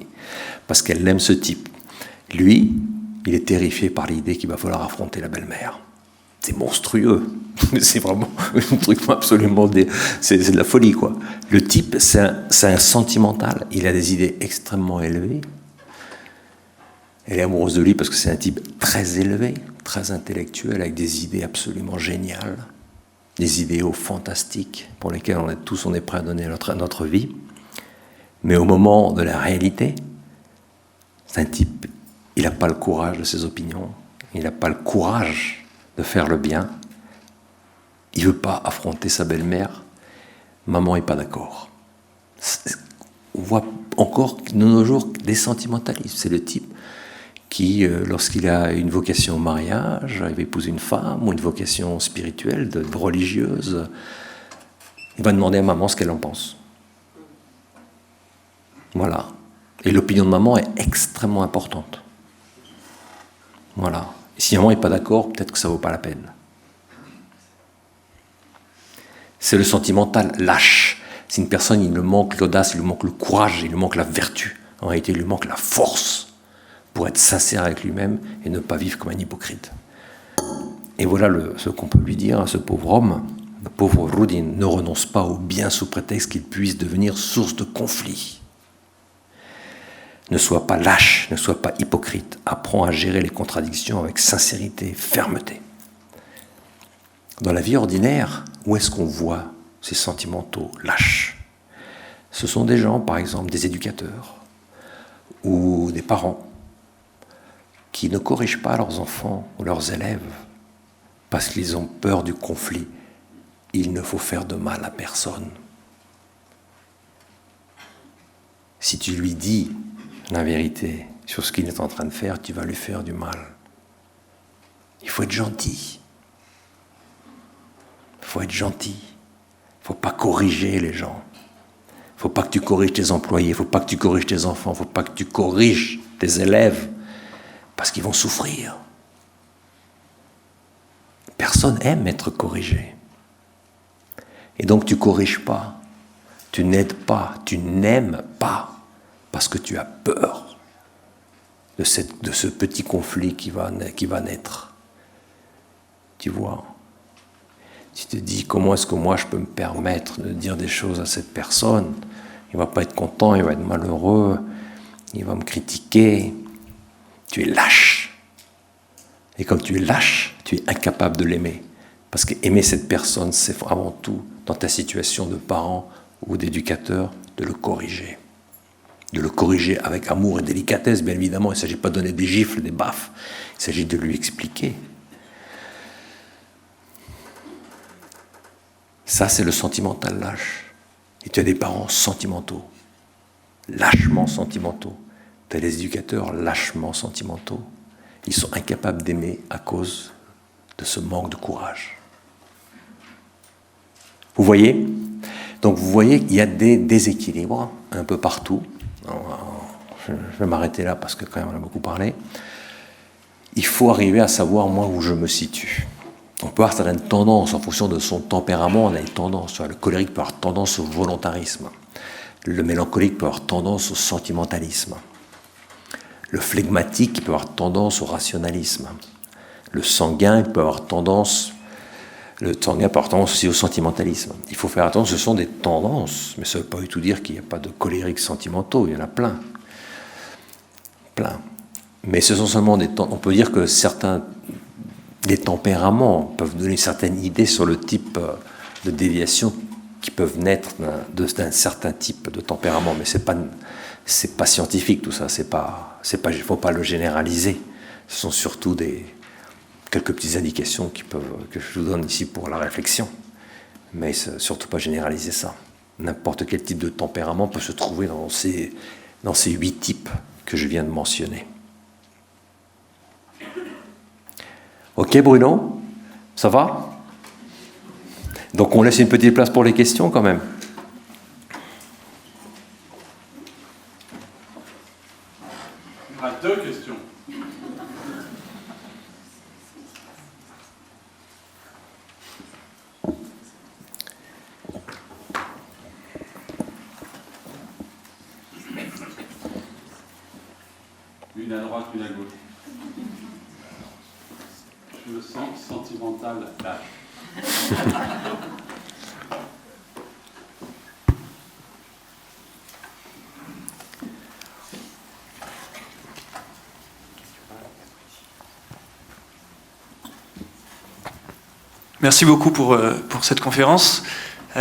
parce qu'elle aime ce type. Lui, il est terrifié par l'idée qu'il va falloir affronter la belle-mère. C'est monstrueux. C'est vraiment un truc absolument... C'est de la folie, quoi. Le type, c'est un sentimental. Il a des idées extrêmement élevées. Elle est amoureuse de lui parce que c'est un type très élevé, très intellectuel, avec des idées absolument géniales. Des idéaux fantastiques pour lesquels on est prêt à donner notre vie. Mais au moment de la réalité, c'est un type, il n'a pas le courage de ses opinions, il n'a pas le courage de faire le bien, il ne veut pas affronter sa belle-mère, Maman n'est pas d'accord. On voit encore de nos jours des sentimentalistes. C'est le type qui, lorsqu'il a une vocation au mariage, il va épouser une femme ou une vocation spirituelle, religieuse, il va demander à maman ce qu'elle en pense. Voilà. Et l'opinion de maman est extrêmement importante. Voilà. Et si maman n'est pas d'accord, peut-être que ça ne vaut pas la peine. C'est le sentimental lâche. C'est une personne, il lui manque l'audace, il lui manque le courage, il lui manque la vertu. En réalité, il lui manque la force pour être sincère avec lui-même et ne pas vivre comme un hypocrite. Et voilà ce qu'on peut lui dire à ce pauvre homme. Le pauvre Rudin ne renonce pas au bien sous prétexte qu'il puisse devenir source de conflit. Ne sois pas lâche, ne sois pas hypocrite. Apprends à gérer les contradictions avec sincérité, fermeté. Dans la vie ordinaire, où est-ce qu'on voit ces sentimentaux lâches? Ce sont des gens, par exemple, des éducateurs ou des parents qui ne corrigent pas leurs enfants ou leurs élèves parce qu'ils ont peur du conflit. Il ne faut faire de mal à personne. Si tu lui dis la vérité sur ce qu'il est en train de faire, tu vas lui faire du mal. Il faut être gentil. Il faut être gentil. Il ne faut pas corriger les gens. Il ne faut pas que tu corriges tes employés. Il ne faut pas que tu corriges tes enfants. Il ne faut pas que tu corriges tes élèves parce qu'ils vont souffrir. Personne aime être corrigé. Et donc tu ne corriges pas. Tu n'aides pas. Tu n'aimes pas parce que tu as peur de ce petit conflit qui va naître. Tu vois ? Tu te dis, comment est-ce que moi je peux me permettre de dire des choses à cette personne? Il ne va pas être content, il va être malheureux, il va me critiquer. Tu es lâche. Et comme tu es lâche, tu es incapable de l'aimer. Parce qu'aimer cette personne, c'est avant tout, dans ta situation de parent ou d'éducateur, de le corriger. De le corriger avec amour et délicatesse, bien évidemment. Il ne s'agit pas de donner des gifles, des baffes. Il s'agit de lui expliquer. Ça, c'est le sentimental lâche. Et tu as des parents sentimentaux, lâchement sentimentaux. Tu as des éducateurs lâchement sentimentaux. Ils sont incapables d'aimer à cause de ce manque de courage. Vous voyez ? Donc vous voyez qu'il y a des déséquilibres un peu partout. Je vais m'arrêter là parce que quand même on a beaucoup parlé. Il faut arriver à savoir moi où je me situe. On peut avoir certaines tendances en fonction de son tempérament. On a une tendance. Le colérique peut avoir tendance au volontarisme. Le mélancolique peut avoir tendance au sentimentalisme. Le flegmatique peut avoir tendance au rationalisme. Le sanguin peut avoir tendance aussi au sentimentalisme. Il faut faire attention, ce sont des tendances, mais ça ne veut pas du tout dire qu'il n'y a pas de colériques sentimentaux. Il y en a plein. Plein. Mais ce sont seulement des tendances. On peut dire que les tempéraments peuvent donner une certaine idée sur le type de déviation qui peuvent naître d'un certain type de tempérament, mais c'est pas scientifique tout ça, il faut pas le généraliser. Ce sont surtout quelques petites indications que je vous donne ici pour la réflexion, mais surtout pas généraliser ça. N'importe quel type de tempérament peut se trouver dans ces 8 types que je viens de mentionner. Ok Bruno, ça va? Donc on laisse une petite place pour les questions quand même. Il y aura 2 questions. Une à droite, une à gauche. Je me sens sentimental lâche. Merci beaucoup pour cette conférence. Vous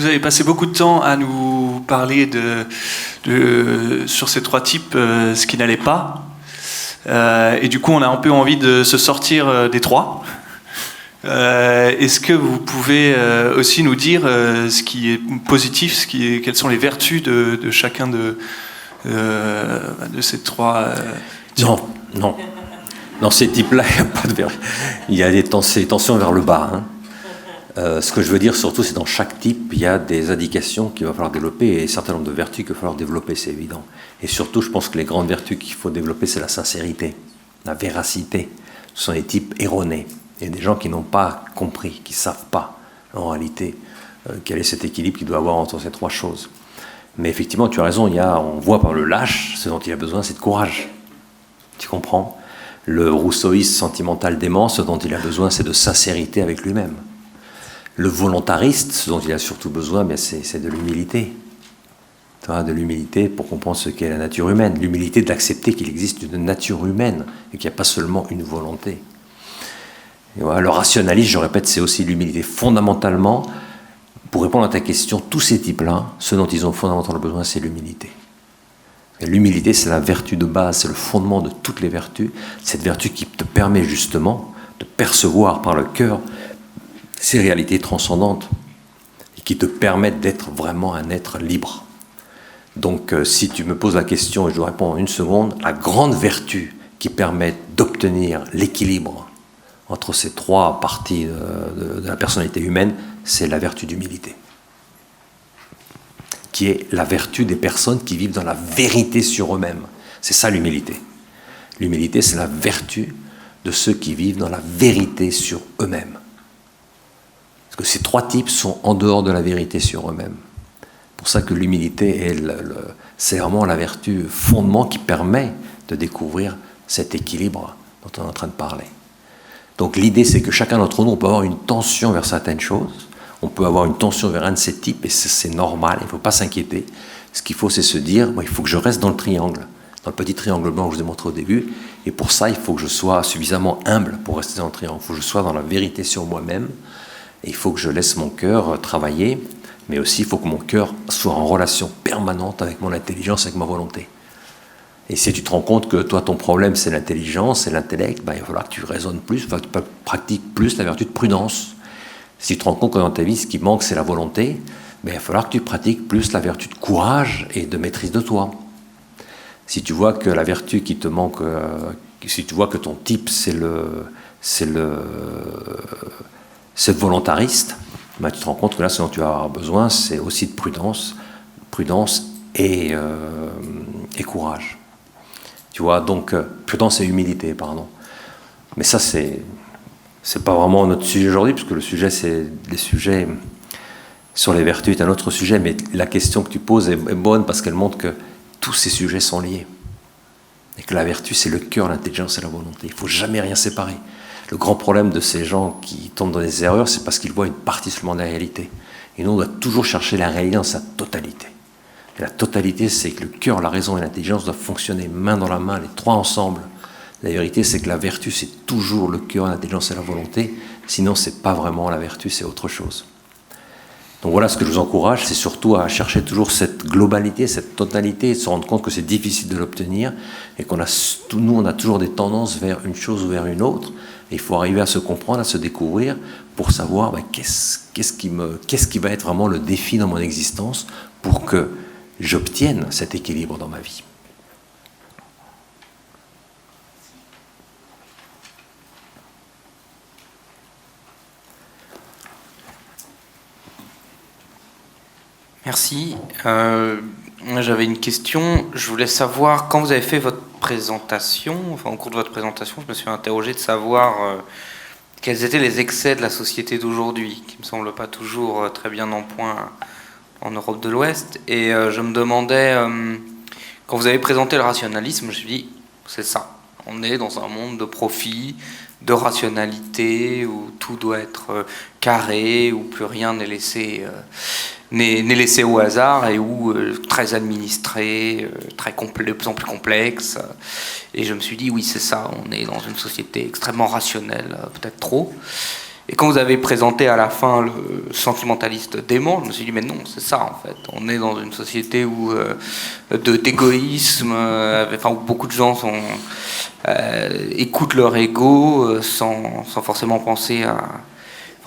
avez passé beaucoup de temps à nous parler sur ces 3 types, ce qui n'allait pas. Et du coup, on a un peu envie de se sortir des 3. Est-ce que vous pouvez aussi nous dire ce qui est positif, quelles sont les vertus de chacun de ces trois types? Non. Dans ces types-là, il n'y a pas de vertu. Il y a des tensions vers le bas. Hein. Ce que je veux dire surtout, c'est dans chaque type, il y a des indications qu'il va falloir développer et un certain nombre de vertus qu'il va falloir développer, c'est évident. Et surtout, je pense que les grandes vertus qu'il faut développer, c'est la sincérité, la véracité. Ce sont des types erronés. Il y a des gens qui n'ont pas compris, qui ne savent pas, en réalité, quel est cet équilibre qu'il doit avoir entre ces trois choses. Mais effectivement, tu as raison, on voit par le lâche, ce dont il a besoin, c'est de courage. Tu comprends ? Le rousseauiste sentimental dément, ce dont il a besoin, c'est de sincérité avec lui-même. Le volontariste, ce dont il a surtout besoin, c'est de l'humilité. De l'humilité pour comprendre ce qu'est la nature humaine. L'humilité d'accepter qu'il existe une nature humaine et qu'il n'y a pas seulement une volonté. Et voilà, le rationaliste, je répète, c'est aussi l'humilité. Fondamentalement, pour répondre à ta question, tous ces types-là, ce dont ils ont fondamentalement besoin, c'est l'humilité. Et l'humilité, c'est la vertu de base, c'est le fondement de toutes les vertus. Cette vertu qui te permet justement de percevoir par le cœur ces réalités transcendantes et qui te permettent d'être vraiment un être libre. Donc, si tu me poses la question et je dois répondre en une seconde, la grande vertu qui permet d'obtenir l'équilibre entre ces trois parties de la personnalité humaine, c'est la vertu d'humilité, qui est la vertu des personnes qui vivent dans la vérité sur eux-mêmes. C'est ça l'humilité. L'humilité, c'est la vertu de ceux qui vivent dans la vérité sur eux-mêmes. Parce que ces trois types sont en dehors de la vérité sur eux-mêmes. C'est pour ça que l'humilité c'est vraiment la vertu fondement qui permet de découvrir cet équilibre dont on est en train de parler. Donc l'idée, c'est que chacun d'entre nous, on peut avoir une tension vers certaines choses, on peut avoir une tension vers un de ces types, et c'est normal, il ne faut pas s'inquiéter. Ce qu'il faut, c'est se dire, il faut que je reste dans le triangle, dans le petit triangle blanc que je vous ai montré au début, et pour ça, il faut que je sois suffisamment humble pour rester dans le triangle. Il faut que je sois dans la vérité sur moi-même, et il faut que je laisse mon cœur travailler, mais aussi il faut que mon cœur soit en relation permanente avec mon intelligence, avec ma volonté. Et si tu te rends compte que toi, ton problème, c'est l'intelligence, c'est l'intellect, il va falloir que tu raisonnes plus, que tu pratiques plus la vertu de prudence. Si tu te rends compte que dans ta vie, ce qui manque, c'est la volonté, il va falloir que tu pratiques plus la vertu de courage et de maîtrise de toi. Si tu vois que la vertu qui te manque, si tu vois que ton type, c'est le volontariste, tu te rends compte que là, ce dont tu as besoin, c'est aussi de prudence et courage. Tu vois, donc, prudence et humilité, pardon. Mais ça, c'est pas vraiment notre sujet aujourd'hui, puisque le sujet, c'est les sujets sur les vertus est un autre sujet, mais la question que tu poses est bonne parce qu'elle montre que tous ces sujets sont liés. Et que la vertu, c'est le cœur, l'intelligence et la volonté. Il ne faut jamais rien séparer. Le grand problème de ces gens qui tombent dans des erreurs, c'est parce qu'ils voient une partie seulement de la réalité. Et nous, on doit toujours chercher la réalité dans sa totalité. Et la totalité, c'est que le cœur, la raison et l'intelligence doivent fonctionner main dans la main, les trois ensemble. La vérité, c'est que la vertu, c'est toujours le cœur, l'intelligence et la volonté. Sinon, ce n'est pas vraiment la vertu, c'est autre chose. Donc voilà, ce que je vous encourage, c'est surtout à chercher toujours cette globalité, cette totalité, et de se rendre compte que c'est difficile de l'obtenir, et nous, on a toujours des tendances vers une chose ou vers une autre. Et il faut arriver à se comprendre, à se découvrir, pour savoir qu'est-ce qui va être vraiment le défi dans mon existence pour que j'obtienne cet équilibre dans ma vie. Merci. J'avais une question. Je voulais savoir, quand vous avez fait votre présentation, au cours de votre présentation, je me suis interrogé de savoir quels étaient les excès de la société d'aujourd'hui, qui ne me semblent pas toujours très bien en point en Europe de l'Ouest. Et je me demandais, quand vous avez présenté le rationalisme, je me suis dit, c'est ça. On est dans un monde de profit, de rationalité, où tout doit être carré, où plus rien n'est laissé au hasard, et où très administré, de plus en plus complexe. Et je me suis dit, oui, c'est ça, on est dans une société extrêmement rationnelle, peut-être trop. Et quand vous avez présenté à la fin le sentimentaliste dément, je me suis dit, mais non, c'est ça en fait. On est dans une société où d'égoïsme, où beaucoup de gens écoutent leur ego sans forcément penser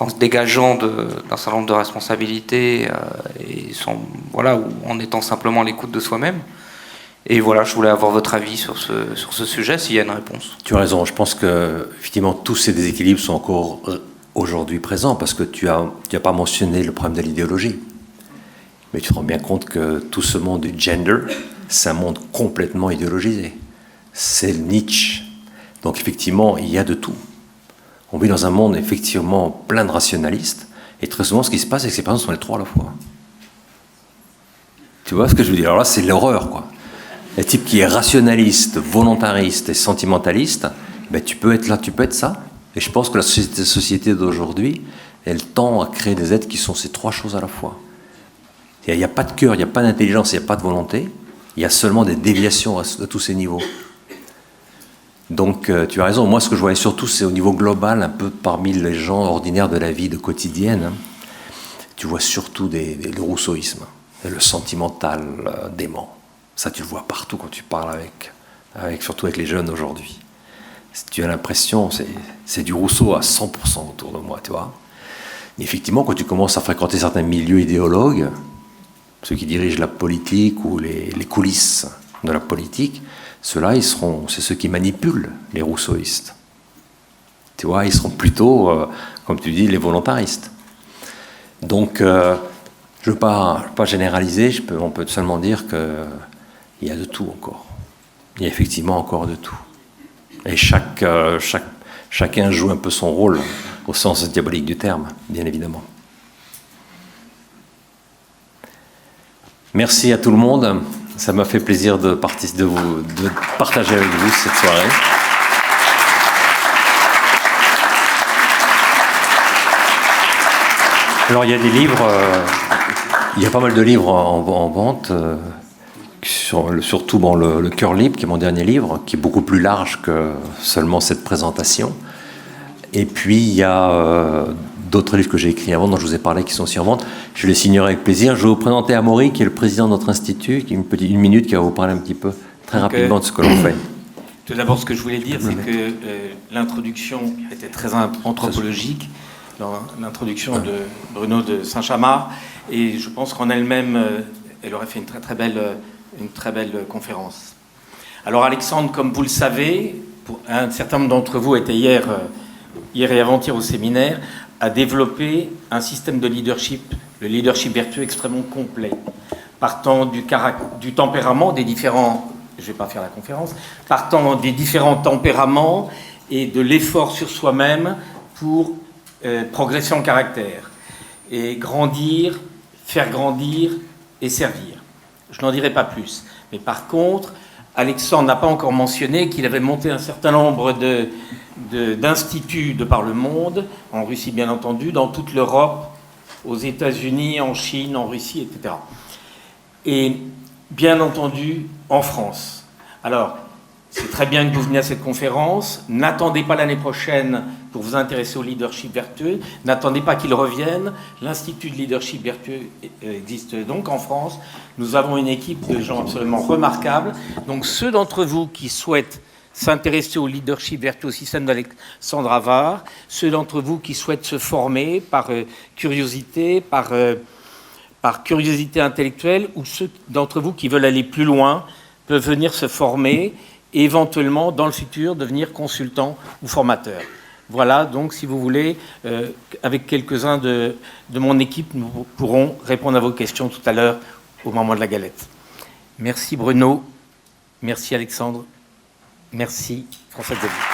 en se dégageant d'un certain nombre de responsabilités et voilà, ou en étant simplement à l'écoute de soi-même. Et voilà, je voulais avoir votre avis sur ce sujet, s'il y a une réponse. Tu as raison, je pense que effectivement tous ces déséquilibres sont encore aujourd'hui présents, parce que tu as pas mentionné le problème de l'idéologie. Mais tu te rends bien compte que tout ce monde du gender, c'est un monde complètement idéologisé. C'est le Nietzsche. Donc effectivement, il y a de tout. On vit dans un monde effectivement plein de rationalistes, et très souvent ce qui se passe, c'est que ces personnes sont les trois à la fois. Tu vois ce que je veux dire? Alors là, c'est l'horreur, quoi. Le type qui est rationaliste, volontariste et sentimentaliste, ben tu peux être là, tu peux être ça. Et je pense que la société d'aujourd'hui, elle tend à créer des êtres qui sont ces trois choses à la fois. Il n'y a pas de cœur, il n'y a pas d'intelligence, il n'y a pas de volonté. Il y a seulement des déviations à tous ces niveaux. Donc tu as raison, moi ce que je voyais surtout, c'est au niveau global, un peu parmi les gens ordinaires de la vie de quotidienne, hein, tu vois surtout le rousseauisme, le sentimental dément. Ça, tu le vois partout quand tu parles surtout avec les jeunes aujourd'hui. Tu as l'impression, c'est du Rousseau à 100% autour de moi, tu vois. Et effectivement, quand tu commences à fréquenter certains milieux idéologues, ceux qui dirigent la politique ou les coulisses de la politique, ceux-là, c'est ceux qui manipulent les rousseauistes. Tu vois, ils seront plutôt, comme tu dis, les volontaristes. Donc, je ne veux pas généraliser, on peut seulement dire qu'il y a de tout encore. Il y a effectivement encore de tout. Et chacun joue un peu son rôle, au sens diabolique du terme, bien évidemment. Merci à tout le monde. Ça m'a fait plaisir de partager avec vous cette soirée. Alors il y a des livres, il y a pas mal de livres en vente, surtout le Cœur libre, qui est mon dernier livre, qui est beaucoup plus large que seulement cette présentation. Et puis il y a d'autres livres que j'ai écrits avant, dont je vous ai parlé, qui sont aussi en vente. Je les signerai avec plaisir. Je vais vous présenter Amaury, qui est le président de notre institut, qui est une minute, qui va vous parler un petit peu, très rapidement, de ce que l'on fait. Tout d'abord, ce que je voulais dire, c'est que l'introduction était très anthropologique, l'introduction de Bruno de Saint-Chamard, et je pense qu'en elle-même, elle aurait fait une très belle conférence. Alors Alexandre, comme vous le savez, un certain nombre d'entre vous étaient hier et avant-hier au séminaire, a développé un système de leadership, le leadership vertueux extrêmement complet, partant du tempérament des différents, je ne vais pas faire la conférence, partant des différents tempéraments et de l'effort sur soi-même pour progresser en caractère, et grandir, faire grandir et servir. Je n'en dirai pas plus. Mais par contre, Alexandre n'a pas encore mentionné qu'il avait monté un certain nombre d'instituts de par le monde, en Russie bien entendu, dans toute l'Europe, aux États-Unis, en Chine, en Russie, etc. Et bien entendu en France. Alors, c'est très bien que vous veniez à cette conférence. N'attendez pas l'année prochaine pour vous intéresser au leadership vertueux. N'attendez pas qu'il revienne. L'Institut de leadership vertueux existe donc en France. Nous avons une équipe de gens absolument remarquables. Donc ceux d'entre vous qui souhaitent s'intéresser au leadership vertueux, au système d'Alexandre Havard, ceux d'entre vous qui souhaitent se former par curiosité, par curiosité intellectuelle, ou ceux d'entre vous qui veulent aller plus loin, peuvent venir se former et éventuellement, dans le futur, devenir consultant ou formateur. Voilà, donc, si vous voulez, avec quelques-uns de mon équipe, nous pourrons répondre à vos questions tout à l'heure, au moment de la galette. Merci Bruno, merci Alexandre, merci François Xavier.